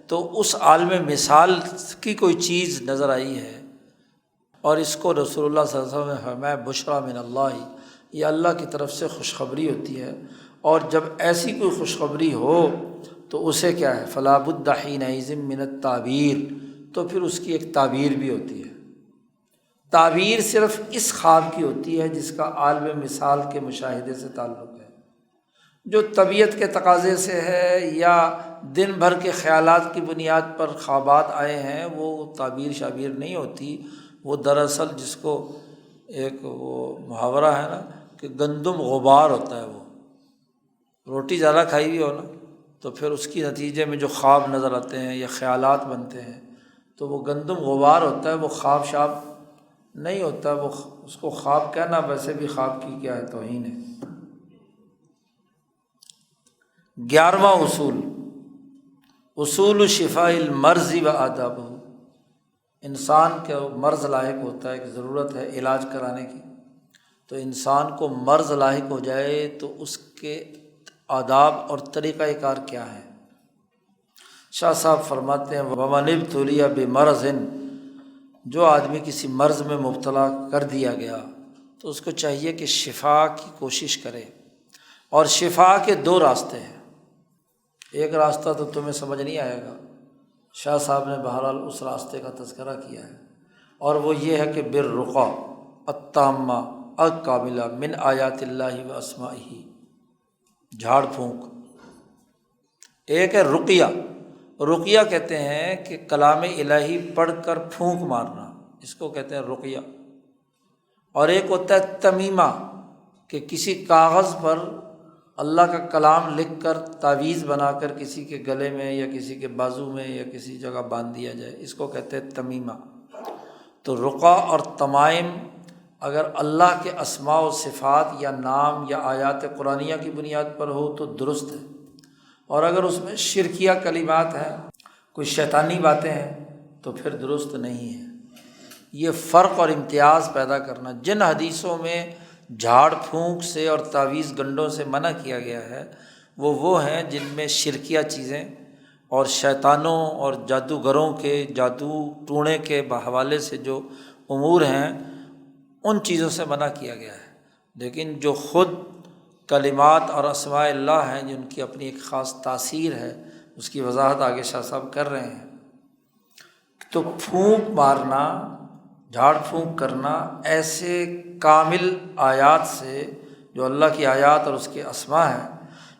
تو اس عالم مثال کی کوئی چیز نظر آئی ہے، اور اس کو رسول اللہ صلی اللہ علیہ وسلم نے فرمایا بشریٰ من اللہ، یہ اللہ کی طرف سے خوشخبری ہوتی ہے۔ اور جب ایسی کوئی خوشخبری ہو تو اسے کیا ہے، فلا بد حینئذ من التعبیر، تو پھر اس کی ایک تعبیر بھی ہوتی ہے۔ تعبیر صرف اس خواب کی ہوتی ہے جس کا عالم مثال کے مشاہدے سے تعلق ہے۔ جو طبیعت کے تقاضے سے ہے یا دن بھر کے خیالات کی بنیاد پر خوابات آئے ہیں، وہ تعبیر شابیر نہیں ہوتی۔ وہ دراصل جس کو ایک وہ محاورہ ہے نا کہ گندم غبار ہوتا ہے، وہ روٹی زیادہ کھائی ہوئی ہو نا تو پھر اس کی نتیجے میں جو خواب نظر آتے ہیں یا خیالات بنتے ہیں تو وہ گندم غبار ہوتا ہے، وہ خواب شاب نہیں ہوتا۔ وہ اس کو خواب کہنا ویسے بھی خواب کی کیا ہے، توہین ہے۔ 11واں اصول، اصول شفاء المرض و آدابہ، انسان کا مرض لاحق ہوتا ہے کہ ضرورت ہے علاج کرانے کی، تو انسان کو مرض لاحق ہو جائے تو اس کے آداب اور طریقہ کار کیا ہے۔ شاہ صاحب فرماتے ہیں وَمَنِ ابْتُلِیَ بِمَرَضٍ، جو آدمی کسی مرض میں مبتلا کر دیا گیا تو اس کو چاہیے کہ شفا کی کوشش کرے، اور شفا کے 2 راستے ہیں۔ ایک راستہ تو تمہیں سمجھ نہیں آئے گا، شاہ صاحب نے بہرحال اس راستے کا تذکرہ کیا ہے، اور وہ یہ ہے کہ بالرقیٰ التامہ الکاملہ من آیات اللہ و اسمائہ، جھاڑ پھونک۔ ایک ہے رقیہ، رقیہ کہتے ہیں کہ کلام الہی پڑھ کر پھونک مارنا، اس کو کہتے ہیں رقیہ۔ اور ایک ہوتا ہے تمیمہ کہ کسی کاغذ پر اللہ کا کلام لکھ کر تعویذ بنا کر کسی کے گلے میں یا کسی کے بازو میں یا کسی جگہ باندھ دیا جائے، اس کو کہتے ہیں تمیمہ۔ تو رقیٰ اور تمائم اگر اللہ کے اسماء و صفات یا نام یا آیات قرآنیہ کی بنیاد پر ہو تو درست ہے، اور اگر اس میں شرکیہ کلمات ہیں، کوئی شیطانی باتیں ہیں، تو پھر درست نہیں ہے۔ یہ فرق اور امتیاز پیدا کرنا، جن حدیثوں میں جھاڑ پھونک سے اور تعویذ گنڈوں سے منع کیا گیا ہے وہ ہیں جن میں شرکیہ چیزیں اور شیطانوں اور جادوگروں کے جادو ٹونے کے حوالے سے جو امور ہیں ان چیزوں سے منع کیا گیا ہے۔ لیکن جو خود کلمات اور اسماء اللہ ہیں جن کی اپنی ایک خاص تاثیر ہے، اس کی وضاحت آگے شاہ صاحب کر رہے ہیں۔ تو پھونک مارنا، جھاڑ پھونک کرنا ایسے کامل آیات سے جو اللہ کی آیات اور اس کے اسماء ہیں،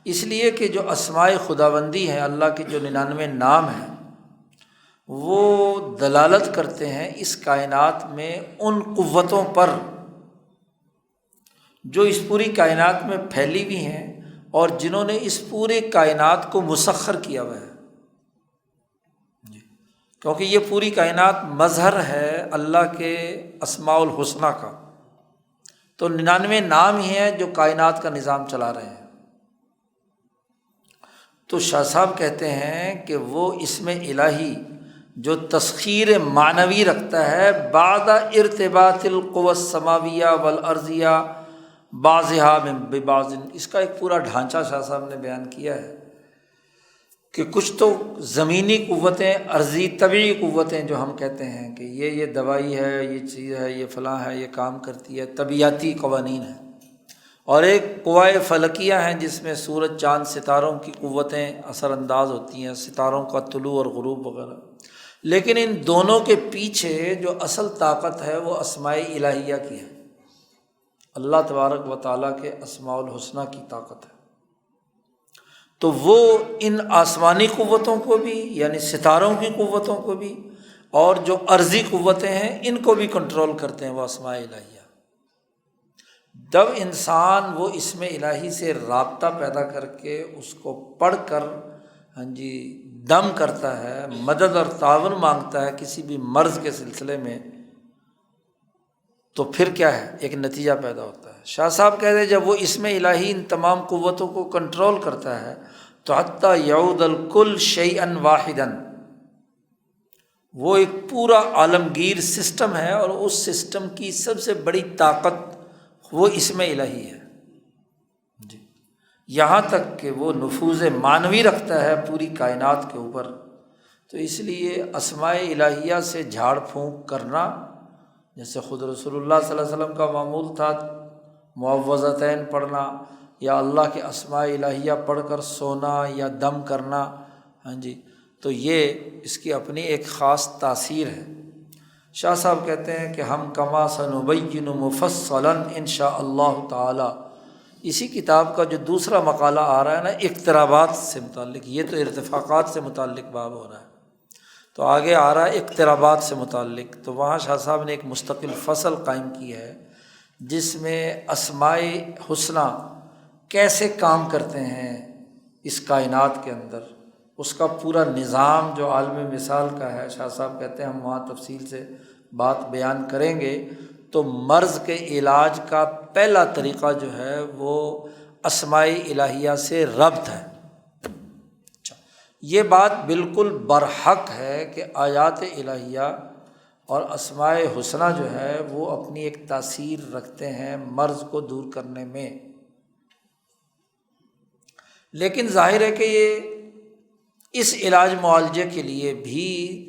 اس لیے کہ جو اسماء خداوندی ہیں، اللہ کے جو 99 نام ہیں، وہ دلالت کرتے ہیں اس کائنات میں ان قوتوں پر جو اس پوری کائنات میں پھیلی ہوئی ہیں اور جنہوں نے اس پوری کائنات کو مسخر کیا ہوا ہے، کیونکہ یہ پوری کائنات مظہر ہے اللہ کے اسماء الحسنہ کا۔ تو 99 نام ہی ہیں جو کائنات کا نظام چلا رہے ہیں۔ تو شاہ صاحب کہتے ہیں کہ وہ اسم الہی جو تسخیر معنوی رکھتا ہے بعد ارتباط القوى السماویہ والارضیہ بعضها من ببعض، اس کا ایک پورا ڈھانچہ شاہ صاحب نے بیان کیا ہے کہ کچھ تو زمینی قوتیں، ارضی طبعی قوتیں جو ہم کہتے ہیں کہ یہ دوائی ہے، یہ چیز ہے، یہ فلاں ہے، یہ کام کرتی ہے، طبیعتی قوانین ہیں، اور ایک قوائے فلکیہ ہیں جس میں سورج، چاند، ستاروں کی قوتیں اثر انداز ہوتی ہیں، ستاروں کا طلوع اور غروب وغیرہ۔ لیکن ان دونوں کے پیچھے جو اصل طاقت ہے وہ اسماء الہیہ کی ہے، اللہ تبارک و تعالیٰ کے اسماء الحسنہ کی طاقت ہے۔ تو وہ ان آسمانی قوتوں کو بھی، یعنی ستاروں کی قوتوں کو بھی، اور جو ارضی قوتیں ہیں ان کو بھی کنٹرول کرتے ہیں وہ اسماء الہیہ۔ جب انسان وہ اسم الہی سے رابطہ پیدا کر کے اس کو پڑھ کر دم کرتا ہے، مدد اور تعاون مانگتا ہے کسی بھی مرض کے سلسلے میں، تو پھر کیا ہے، ایک نتیجہ پیدا ہوتا ہے۔ شاہ صاحب کہتے ہیں جب وہ اسم الہی ان تمام قوتوں کو کنٹرول کرتا ہے تو حتیٰ یعود الکل شیئا واحدا، وہ ایک پورا عالمگیر سسٹم ہے، اور اس سسٹم کی سب سے بڑی طاقت وہ اسم الہی ہے جی، یہاں تک کہ وہ نفوذ معنوی رکھتا ہے پوری کائنات کے اوپر۔ تو اس لیے اسماء الہیہ سے جھاڑ پھونک کرنا، جیسے خود رسول اللہ صلی اللہ علیہ وسلم کا معمول تھا معوذتین پڑھنا، یا اللہ کے اسماء الہیہ پڑھ کر سونا یا دم کرنا، تو یہ اس کی اپنی ایک خاص تاثیر ہے۔ شاہ صاحب کہتے ہیں کہ ہم کما سنبین مفصلا انشاء اللہ تعالی، اسی کتاب کا جو دوسرا مقالہ آ رہا ہے نا اقترابات سے متعلق، یہ تو ارتفاقات سے متعلق باب ہو رہا ہے، تو آگے آ رہا ہے اقترابات سے متعلق، تو وہاں شاہ صاحب نے ایک مستقل فصل قائم کی ہے جس میں اسماء حسنہ کیسے کام کرتے ہیں اس کائنات کے اندر، اس کا پورا نظام جو عالم مثال کا ہے، شاہ صاحب کہتے ہیں ہم وہاں تفصیل سے بات بیان کریں گے۔ تو مرض کے علاج کا پہلا طریقہ جو ہے وہ اسماء الہیہ سے ربط ہے۔ یہ بات بالکل برحق ہے کہ آیات الہیہ اور اسماء حسنہ جو ہے وہ اپنی ایک تاثیر رکھتے ہیں مرض کو دور کرنے میں، لیکن ظاہر ہے کہ یہ اس علاج معالجے کے لیے بھی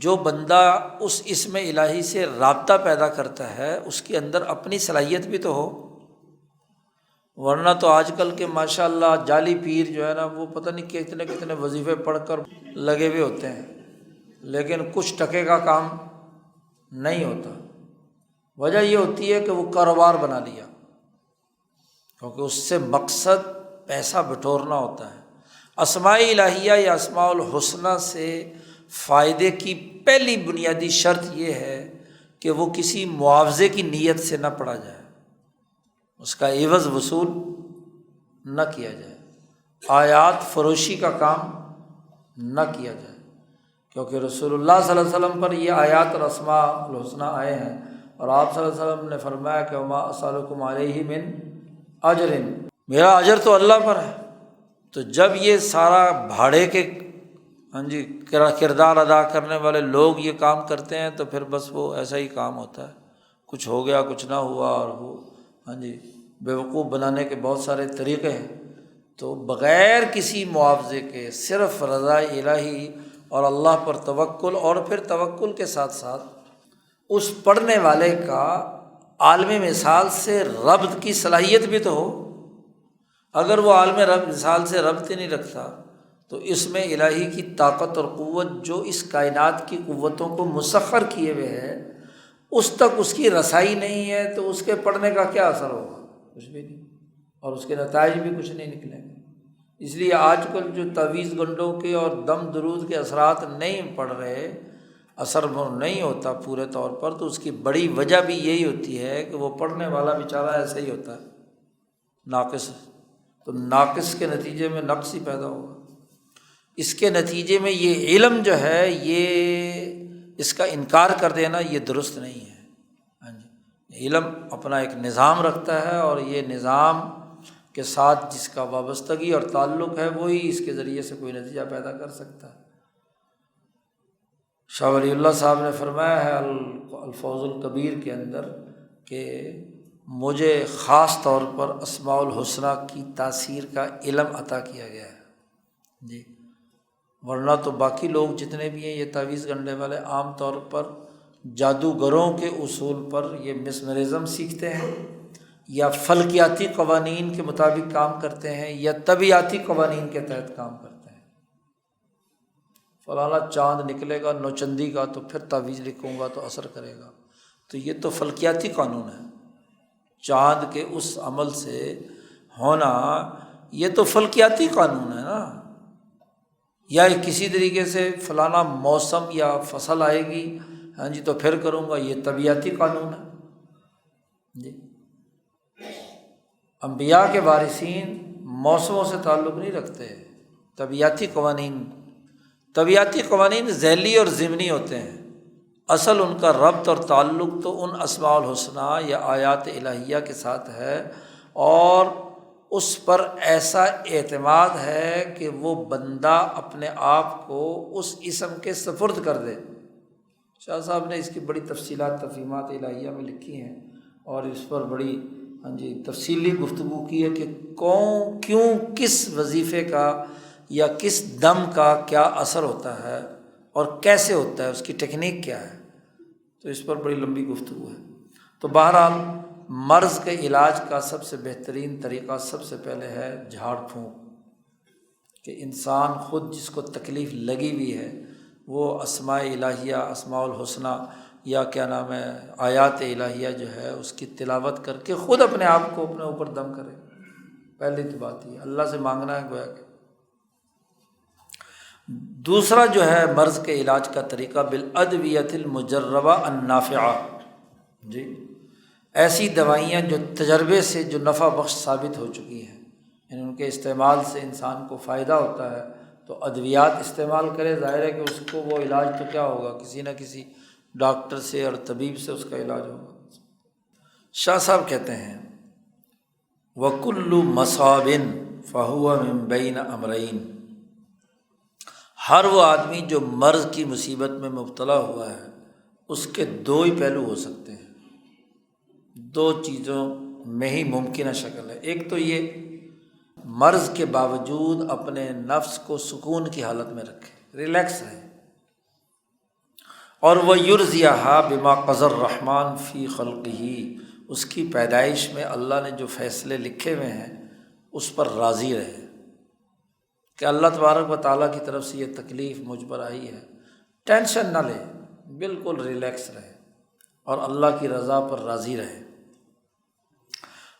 جو بندہ اس اسم الہی سے رابطہ پیدا کرتا ہے اس کے اندر اپنی صلاحیت بھی تو ہو، ورنہ تو آج کل کے ماشاءاللہ جعلی پیر جو ہے نا وہ پتہ نہیں کتنے کتنے وظیفے پڑھ کر لگے ہوئے ہوتے ہیں، لیکن کچھ ٹکے کا کام نہیں ہوتا۔ وجہ یہ ہوتی ہے کہ وہ کاروبار بنا لیا، کیونکہ اس سے مقصد پیسہ بٹورنا ہوتا ہے۔ اسماء الہیہ یا اسماء الحسنہ سے فائدے کی پہلی بنیادی شرط یہ ہے کہ وہ کسی معاوضے کی نیت سے نہ پڑھا جائے، اس کا عوض وصول نہ کیا جائے، آیات فروشی کا کام نہ کیا جائے، کیونکہ رسول اللہ صلی اللہ علیہ وسلم پر یہ آیات اور اسماء الحسنی آئے ہیں، اور آپ صلی اللہ علیہ وسلم نے فرمایا کہ وما اسألکم علیہ من اجر، میرا اجر تو اللہ پر ہے۔ تو جب یہ سارا بھاڑے کے کردار ادا کرنے والے لوگ یہ کام کرتے ہیں تو پھر بس وہ ایسا ہی کام ہوتا ہے، کچھ ہو گیا کچھ نہ ہوا، اور وہ بیوقوف بنانے کے بہت سارے طریقے ہیں۔ تو بغیر کسی معاوضے کے صرف رضا الہی اور اللہ پر توکل، اور پھر توکل کے ساتھ ساتھ اس پڑھنے والے کا عالم مثال سے ربط کی صلاحیت بھی تو ہو۔ اگر وہ عالم مثال سے ربط ہی نہیں رکھتا تو اس میں الہی کی طاقت اور قوت جو اس کائنات کی قوتوں کو مسخر کیے ہوئے ہے اس تک اس کی رسائی نہیں ہے، تو اس کے پڑھنے کا کیا اثر ہوگا؟ کچھ بھی نہیں، اور اس کے نتائج بھی کچھ نہیں نکلیں گے۔ اس لیے آج کل جو تعویذ گنڈوں کے اور دم درود کے اثرات نہیں پڑ رہے، اثر نہیں ہوتا پورے طور پر، تو اس کی بڑی وجہ بھی یہی ہوتی ہے کہ وہ پڑھنے والا بیچارہ ایسا ہی ہوتا ہے، ناقص، تو ناقص کے نتیجے میں نقص ہی پیدا ہوگا۔ اس کے نتیجے میں یہ علم جو ہے، یہ اس کا انکار کر دینا یہ درست نہیں ہے۔ علم اپنا ایک نظام رکھتا ہے، اور یہ نظام کے ساتھ جس کا وابستگی اور تعلق ہے وہی اس کے ذریعے سے کوئی نتیجہ پیدا کر سکتا ہے۔ شاہ ولی اللہ صاحب نے فرمایا ہے الفوز الکبیر کے اندر کہ مجھے خاص طور پر اسماء الحسنی کی تاثیر کا علم عطا کیا گیا ہے ورنہ تو باقی لوگ جتنے بھی ہیں یہ تعویذ گنڈے والے عام طور پر جادوگروں کے اصول پر یہ مسمرزم سیکھتے ہیں، یا فلکیاتی قوانین کے مطابق کام کرتے ہیں، یا طبیعیاتی قوانین کے تحت کام کرتے ہیں۔ فلانا چاند نکلے گا نوچندی کا تو پھر تعویذ لکھوں گا تو اثر کرے گا، تو یہ تو فلکیاتی قانون ہے۔ چاند کے اس عمل سے ہونا یہ تو فلکیاتی قانون ہے نا، یا کسی طریقے سے فلانا موسم یا فصل آئے گی تو پھر کروں گا، یہ طبیعیاتی قانون ہے انبیاء کے وارثین موسموں سے تعلق نہیں رکھتے، طبیعیاتی قوانین ذیلی اور ضمنی ہوتے ہیں، اصل ان کا ربط اور تعلق تو ان اسماء الحسنی یا آیات الہیہ کے ساتھ ہے، اور اس پر ایسا اعتماد ہے کہ وہ بندہ اپنے آپ کو اس اسم کے سپرد کر دے۔ شاہ صاحب نے اس کی بڑی تفصیلات تفہیمات الہیہ میں لکھی ہیں، اور اس پر بڑی تفصیلی گفتگو کی ہے کہ کیوں کس وظیفے کا یا کس دم کا کیا اثر ہوتا ہے اور کیسے ہوتا ہے، اس کی ٹیکنیک کیا ہے، تو اس پر بڑی لمبی گفتگو ہے۔ تو بہرحال مرض کے علاج کا سب سے بہترین طریقہ سب سے پہلے ہے جھاڑ پھونک، کہ انسان خود جس کو تکلیف لگی ہوئی ہے وہ اسماء الہیہ، اسماء الحسنی یا آیات الہیہ جو ہے اس کی تلاوت کر کے خود اپنے آپ کو اپنے اوپر دم کرے۔ پہلی تو بات یہ اللہ سے مانگنا ہے گویا کہ۔ دوسرا جو ہے مرض کے علاج کا طریقہ بالادویۃ المجربہ النافعہ، ایسی دوائیاں جو تجربے سے جو نفع بخش ثابت ہو چکی ہیں، یعنی ان کے استعمال سے انسان کو فائدہ ہوتا ہے تو ادویات استعمال کرے، ظاہر ہے کہ اس کو وہ علاج تو کیا ہوگا، کسی نہ کسی ڈاکٹر سے اور طبیب سے اس کا علاج ہوگا۔ شاہ صاحب کہتے ہیں وَكُلُّ مَصَابٍ فَهُوَ مِن بَيْنَ أَمْرَيْنِ، ہر وہ آدمی جو مرض کی مصیبت میں مبتلا ہوا ہے اس کے دو ہی پہلو ہو سکتے ہیں، دو چیزوں میں ہی ممکنہ شکل ہے۔ ایک تو یہ مرض کے باوجود اپنے نفس کو سکون کی حالت میں رکھے، ریلیکس رہے، اور وہ یرضیہا بما قضى الرحمن فی خلقہ، اس کی پیدائش میں اللہ نے جو فیصلے لکھے ہوئے ہیں اس پر راضی رہے، کہ اللہ تبارک و تعالیٰ کی طرف سے یہ تکلیف مجھ پر آئی ہے، ٹینشن نہ لے، بالکل ریلیکس رہے اور اللہ کی رضا پر راضی رہے۔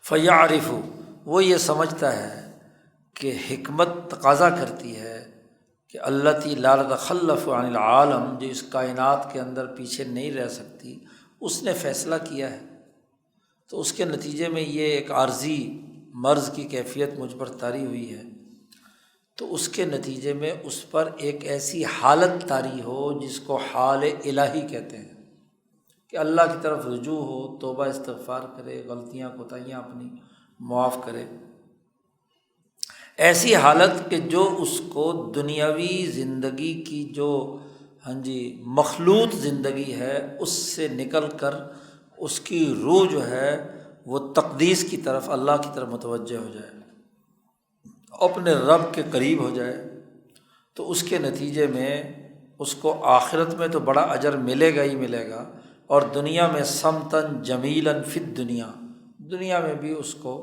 فیعرف، وہ یہ سمجھتا ہے کہ حکمت تقاضا کرتی ہے کہ التی لا تتخلف عن العالم، جو اس کائنات کے اندر پیچھے نہیں رہ سکتی، اس نے فیصلہ کیا ہے، تو اس کے نتیجے میں یہ ایک عارضی مرض کی کیفیت مجھ پر طاری ہوئی ہے، تو اس کے نتیجے میں اس پر ایک ایسی حالت طاری ہو جس کو حال الہی کہتے ہیں، کہ اللہ کی طرف رجوع ہو، توبہ استغفار کرے، غلطیاں کوتاہیاں اپنی معاف کرے، ایسی حالت کہ جو اس کو دنیاوی زندگی کی جو مخلوط زندگی ہے اس سے نکل کر اس کی روح جو ہے وہ تقدیس کی طرف، اللہ کی طرف متوجہ ہو جائے، اپنے رب کے قریب ہو جائے، تو اس کے نتیجے میں اس کو آخرت میں تو بڑا اجر ملے گا ہی ملے گا، اور دنیا میں سمتن جمیلاً فی الدنیا، دنیا میں بھی اس کو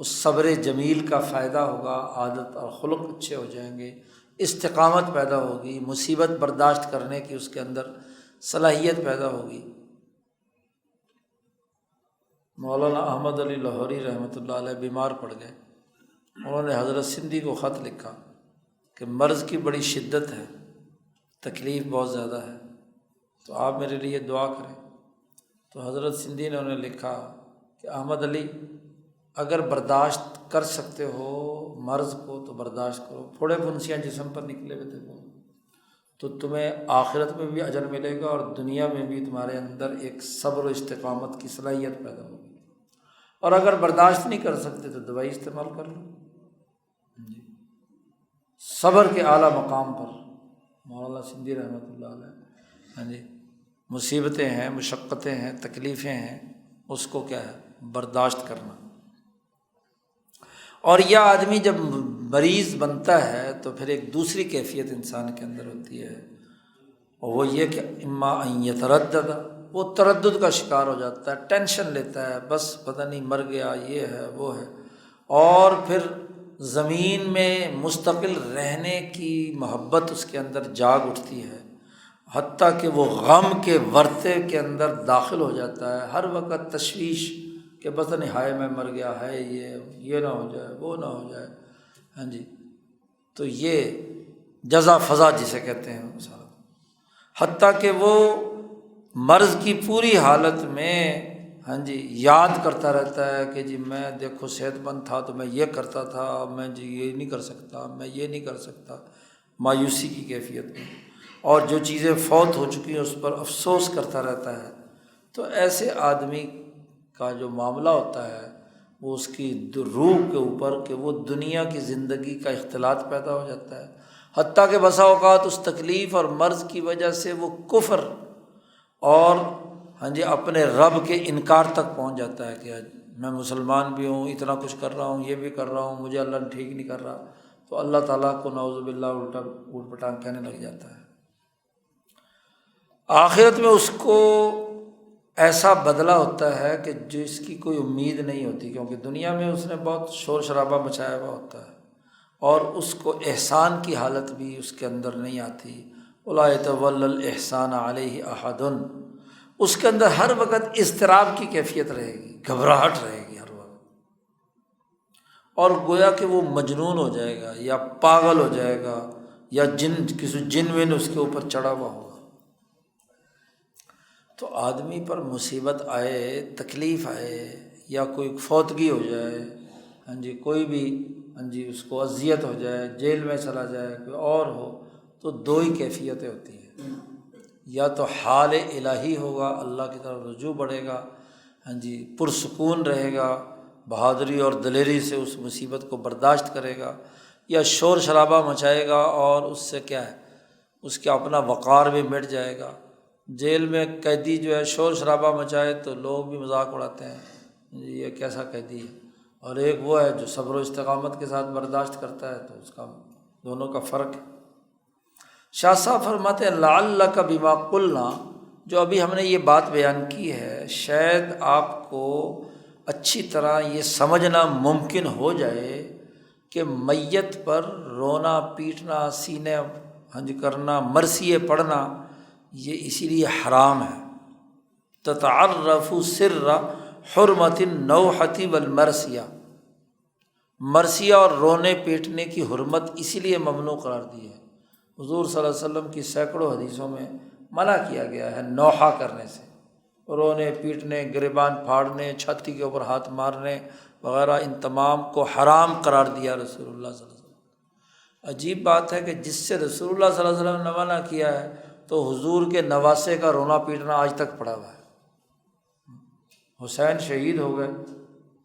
اس صبر جمیل کا فائدہ ہوگا، عادت اور خلق اچھے ہو جائیں گے، استقامت پیدا ہوگی، مصیبت برداشت کرنے کی اس کے اندر صلاحیت پیدا ہوگی۔ مولانا احمد علی لاہوری رحمۃ اللہ علیہ بیمار پڑ گئے، انہوں نے حضرت سندھی کو خط لکھا کہ مرض کی بڑی شدت ہے، تکلیف بہت زیادہ ہے، تو آپ میرے لیے دعا کریں۔ تو حضرت سندھی نے انہیں لکھا کہ احمد علی، اگر برداشت کر سکتے ہو مرض کو تو برداشت کرو، پھوڑے پھنسیاں جسم پر نکلے ہوئے تھے وہ، تو تمہیں آخرت میں بھی اجر ملے گا، اور دنیا میں بھی تمہارے اندر ایک صبر و استقامت کی صلاحیت پیدا ہوگی، اور اگر برداشت نہیں کر سکتے تو دوائی استعمال کر لو۔ صبر کے اعلیٰ مقام پر مولانا سندھی رحمۃ اللہ علیہ، مصیبتیں ہیں، مشقتیں ہیں، تکلیفیں ہیں، اس کو کیا ہے، برداشت کرنا۔ اور یہ آدمی جب مریض بنتا ہے تو پھر ایک دوسری کیفیت انسان کے اندر ہوتی ہے، اور وہ یہ کہ اما ان یتردد، وہ تردد کا شکار ہو جاتا ہے، ٹینشن لیتا ہے، بس پتہ نہیں مر گیا، یہ ہے وہ ہے، اور پھر زمین میں مستقل رہنے کی محبت اس کے اندر جاگ اٹھتی ہے، حتیٰ کہ وہ غم کے ورطے کے اندر داخل ہو جاتا ہے، ہر وقت تشویش کہ پتہ نہیں ہائے میں مر گیا، ہے یہ نہ ہو جائے، وہ نہ ہو جائے، تو یہ جزا فضا جسے کہتے ہیں مثلا، حتیٰ کہ وہ مرض کی پوری حالت میں یاد کرتا رہتا ہے کہ جی میں دیکھو صحت مند تھا تو میں یہ کرتا تھا، میں جی یہ نہیں کر سکتا، میں یہ نہیں کر سکتا، مایوسی کی کیفیت میں، اور جو چیزیں فوت ہو چکی ہیں اس پر افسوس کرتا رہتا ہے۔ تو ایسے آدمی کا جو معاملہ ہوتا ہے وہ اس کی روح کے اوپر کہ وہ دنیا کی زندگی کا اختلاط پیدا ہو جاتا ہے، حتیٰ کہ بسا اوقات اس تکلیف اور مرض کی وجہ سے وہ کفر اور اپنے رب کے انکار تک پہنچ جاتا ہے کہ میں مسلمان بھی ہوں، اتنا کچھ کر رہا ہوں، یہ بھی کر رہا ہوں، مجھے اللہ ٹھیک نہیں کر رہا، تو اللہ تعالیٰ کو نعوذ باللہ الٹا اوٹ پٹانگ کہنے لگ جاتا ہے۔ آخرت میں اس کو ایسا بدلہ ہوتا ہے کہ جس کی کوئی امید نہیں ہوتی، کیونکہ دنیا میں اس نے بہت شور شرابہ مچایا ہوا ہوتا ہے، اور اس کو احسان کی حالت بھی اس کے اندر نہیں آتی۔ وَلَا يَتَوَلَّى الْإِحْسَانَ عَلَيْهِ أَحَدٌ، اس کے اندر ہر وقت اضطراب کی کیفیت رہے گی، گھبراہٹ رہے گی ہر وقت، اور گویا کہ وہ مجنون ہو جائے گا یا پاگل ہو جائے گا، یا کسی جن ون اس کے اوپر چڑھا ہوا ہوگا۔ تو آدمی پر مصیبت آئے، تکلیف آئے، یا کوئی فوتگی ہو جائے، کوئی بھی اس کو اذیت ہو جائے، جیل میں چلا جائے، کوئی اور ہو، تو دو ہی کیفیتیں ہوتی ہیں، یا تو حال الہی ہوگا، اللہ کی طرف رجوع بڑھے گا، پرسکون رہے گا، بہادری اور دلیری سے اس مصیبت کو برداشت کرے گا، یا شور شرابہ مچائے گا اور اس سے کیا ہے، اس کا اپنا وقار بھی مٹ جائے گا۔ جیل میں قیدی جو ہے شور شرابہ مچائے تو لوگ بھی مذاق اڑاتے ہیں، یہ کیسا قیدی ہے، اور ایک وہ ہے جو صبر و استقامت کے ساتھ برداشت کرتا ہے، تو اس کا دونوں کا فرق ہے۔ شاہ صاحب فرماتے ہیں لعلک بما قلنا، جو ابھی ہم نے یہ بات بیان کی ہے، شاید آپ کو اچھی طرح یہ سمجھنا ممکن ہو جائے کہ میت پر رونا پیٹنا، سینے کرنا، مرثیے پڑھنا، یہ اسی لیے حرام ہے۔ تتعرف سر حرمت النوحۃ والمرثیہ، مرثیہ اور رونے پیٹنے کی حرمت اسی لیے ممنوع قرار دی ہے۔ حضور صلی اللہ علیہ وسلم کی سینکڑوں حدیثوں میں منع کیا گیا ہے نوحہ کرنے سے، رونے پیٹنے، گریبان پھاڑنے، چھاتی کے اوپر ہاتھ مارنے وغیرہ، ان تمام کو حرام قرار دیا رسول اللہ صلی اللہ علیہ وسلم۔ عجیب بات ہے کہ جس سے رسول اللہ صلی اللہ علیہ وسلم نے منع کیا ہے تو حضور کے نواسے کا رونا پیٹنا آج تک پڑا ہوا ہے۔ حسین شہید ہو گئے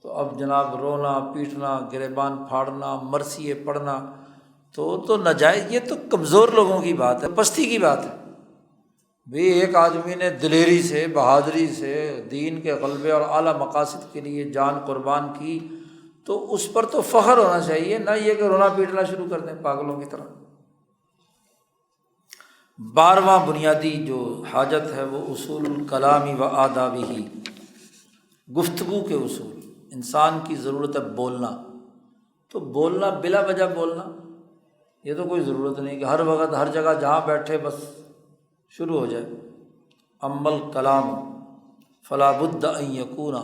تو اب جناب رونا پیٹنا، گریبان پھاڑنا، مرثیے پڑھنا تو ناجائز، یہ تو کمزور لوگوں کی بات ہے، پستی کی بات ہے۔ بھی ایک آدمی نے دلیری سے، بہادری سے دین کے غلبے اور اعلیٰ مقاصد کے لیے جان قربان کی تو اس پر تو فخر ہونا چاہیے، نہ یہ کہ رونا پیٹنا شروع کر دیں پاگلوں کی طرح۔ 12واں بنیادی جو حاجت ہے وہ اصول الکلام و آدابہ، گفتگو کے اصول۔ انسان کی ضرورت ہے بولنا، تو بولنا بلا وجہ بولنا یہ تو کوئی ضرورت نہیں کہ ہر وقت ہر جگہ جہاں بیٹھے بس شروع ہو جائے۔ اما الکلام فلا بد ان یکون،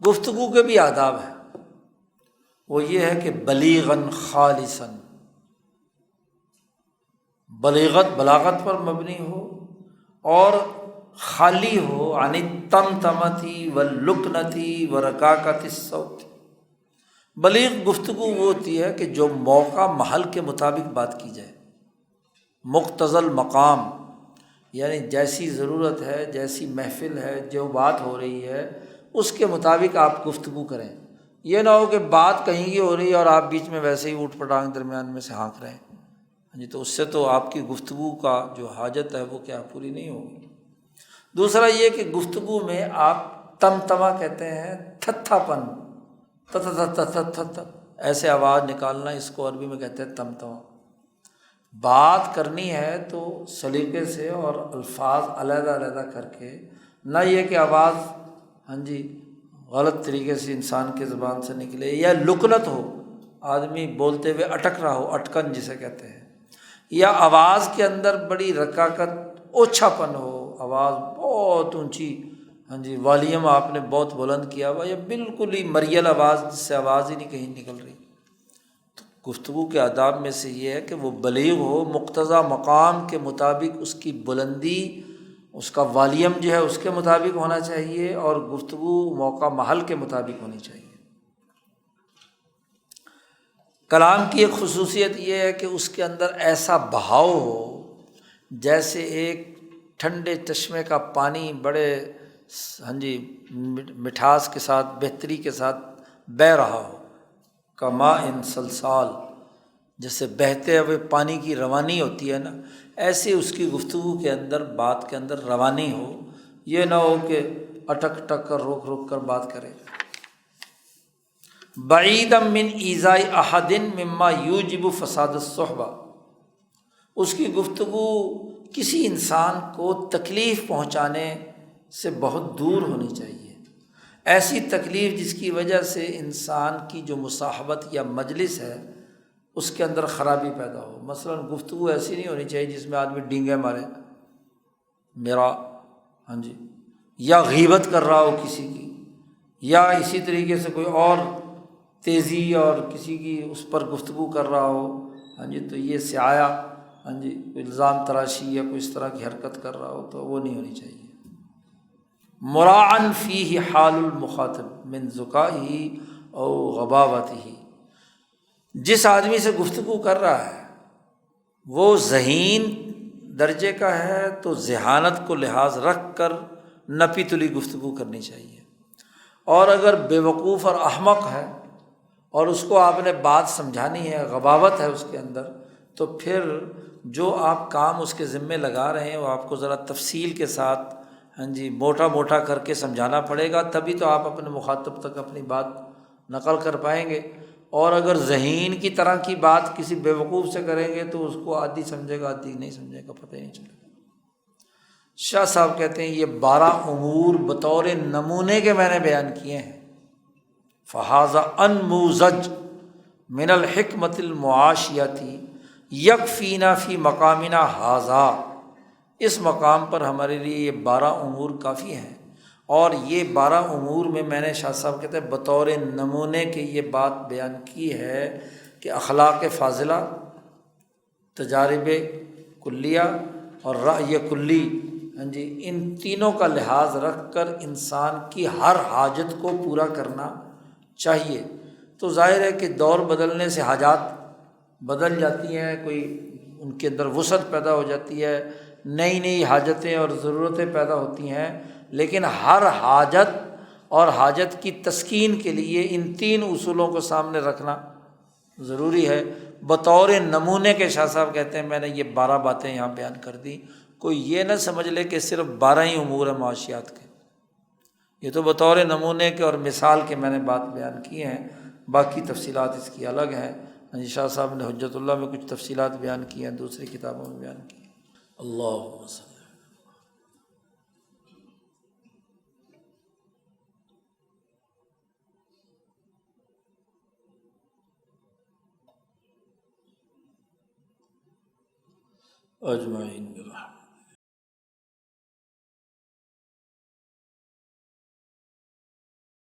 گفتگو کے بھی آداب ہیں، وہ یہ ہے کہ بلیغاً خالصاً، بلاغت پر مبنی ہو اور خالی ہو عن الطمطمۃ واللکنۃ ورکاکۃ الصوت۔ بلیغ گفتگو وہ ہوتی ہے کہ جو موقع محل کے مطابق بات کی جائے، مقتضی المقام، یعنی جیسی ضرورت ہے، جیسی محفل ہے، جو بات ہو رہی ہے اس کے مطابق آپ گفتگو کریں۔ یہ نہ ہو کہ بات کہیں کی ہو رہی ہے اور آپ بیچ میں ویسے ہی اوٹ پٹانگ درمیان میں سے ہانک رہے ہیں، جی تو اس سے تو آپ کی گفتگو کا جو حاجت ہے وہ کیا پوری نہیں ہوگی۔ دوسرا یہ کہ گفتگو میں آپ تمتما کہتے ہیں، تھتھا پن، تھتھا ایسے آواز نکالنا، اس کو عربی میں کہتے ہیں تمتما۔ بات کرنی ہے تو سلیقے سے اور الفاظ علیحدہ علیحدہ کر کے، نہ یہ کہ آواز غلط طریقے سے انسان کے زبان سے نکلے، یا لکنت ہو، آدمی بولتے ہوئے اٹک رہا ہو، اٹکن جسے کہتے ہیں، یا آواز کے اندر بڑی رکاکت، اوچھا پن ہو، آواز بہت اونچی، والیوم آپ نے بہت بلند کیا ہوا، یا بالکل ہی مریل آواز جس سے آواز ہی نہیں کہیں نکل رہی۔ تو گفتگو کے آداب میں سے یہ ہے کہ وہ بلیغ ہو، مقتضی مقام کے مطابق اس کی بلندی، اس کا والیوم جو ہے اس کے مطابق ہونا چاہیے، اور گفتگو موقع محل کے مطابق ہونی چاہیے۔ کلام کی ایک خصوصیت یہ ہے کہ اس کے اندر ایسا بہاؤ ہو جیسے ایک ٹھنڈے چشمے کا پانی بڑے مٹھاس کے ساتھ، بہتری کے ساتھ بہہ رہا ہو، کماء سلسال، جیسے بہتے ہوئے پانی کی روانی ہوتی ہے نا، ایسے اس کی گفتگو کے اندر، بات کے اندر روانی ہو، یہ نہ ہو کہ اٹک ٹک کر روک روک کر بات کرے۔ بعیدا من ایذاء احد مما یوجب فساد الصحبہ، اس کی گفتگو کسی انسان کو تکلیف پہنچانے سے بہت دور ہونی چاہیے، ایسی تکلیف جس کی وجہ سے انسان کی جو مصاحبت یا مجلس ہے اس کے اندر خرابی پیدا ہو۔ مثلا گفتگو ایسی نہیں ہونی چاہیے جس میں آدمی ڈینگے مارے، میرا یا غیبت کر رہا ہو کسی کی، یا اسی طریقے سے کوئی اور تیزی اور کسی کی اس پر گفتگو کر رہا ہو، تو یہ سعایا، کوئی الزام تراشی یا کوئی اس طرح کی حرکت کر رہا ہو تو وہ نہیں ہونی چاہیے۔ مراعن فیہ حال المخاطب من ذکائہ او غباوتہ، جس آدمی سے گفتگو کر رہا ہے وہ ذہین درجے کا ہے تو ذہانت کو لحاظ رکھ کر نپی تلی گفتگو کرنی چاہیے، اور اگر بے وقوف اور احمق ہے اور اس کو آپ نے بات سمجھانی ہے، غباوت ہے اس کے اندر، تو پھر جو آپ کام اس کے ذمے لگا رہے ہیں وہ آپ کو ذرا تفصیل کے ساتھ موٹا موٹا کر کے سمجھانا پڑے گا، تبھی تو آپ اپنے مخاطب تک اپنی بات نقل کر پائیں گے۔ اور اگر ذہین کی طرح کی بات کسی بے وقوف سے کریں گے تو اس کو آدھی سمجھے گا آدھی نہیں سمجھے گا، پتہ ہی نہیں چلے گا۔ شاہ صاحب کہتے ہیں یہ 12 امور بطور نمونے کے میں نے بیان کیے ہیں، فہذا انموذج من الحکمت المعاشیتی یکفینا فی مقامنا ھذا، اس مقام پر ہمارے لیے یہ 12 امور کافی ہیں، اور یہ 12 امور میں نے شاہ صاحب کہتے ہیں بطور نمونے کے یہ بات بیان کی ہے کہ اخلاق فاضلہ، تجارب کلیہ اور رأی کلی، ہاں جی ان تینوں کا لحاظ رکھ کر انسان کی ہر حاجت کو پورا کرنا چاہیے۔ تو ظاہر ہے کہ دور بدلنے سے حاجات بدل جاتی ہیں، کوئی ان کے اندر وسعت پیدا ہو جاتی ہے، نئی نئی حاجتیں اور ضرورتیں پیدا ہوتی ہیں، لیکن ہر حاجت اور حاجت کی تسکین کے لیے ان تین اصولوں کو سامنے رکھنا ضروری ہے۔ بطور نمونے کے شاہ صاحب کہتے ہیں میں نے یہ 12 باتیں یہاں بیان کر دی، کوئی یہ نہ سمجھ لے کہ صرف 12 ہی امور ہیں معاشیات کے، یہ تو بطور نمونے کے اور مثال کے میں نے بات بیان کی ہیں، باقی تفصیلات اس کی الگ ہیں۔ شاہ صاحب نے حجت اللہ میں کچھ تفصیلات بیان کی ہیں، دوسری کتابوں میں بیان کی ہیں۔ اللہم صلی اجمعین برحمتک۔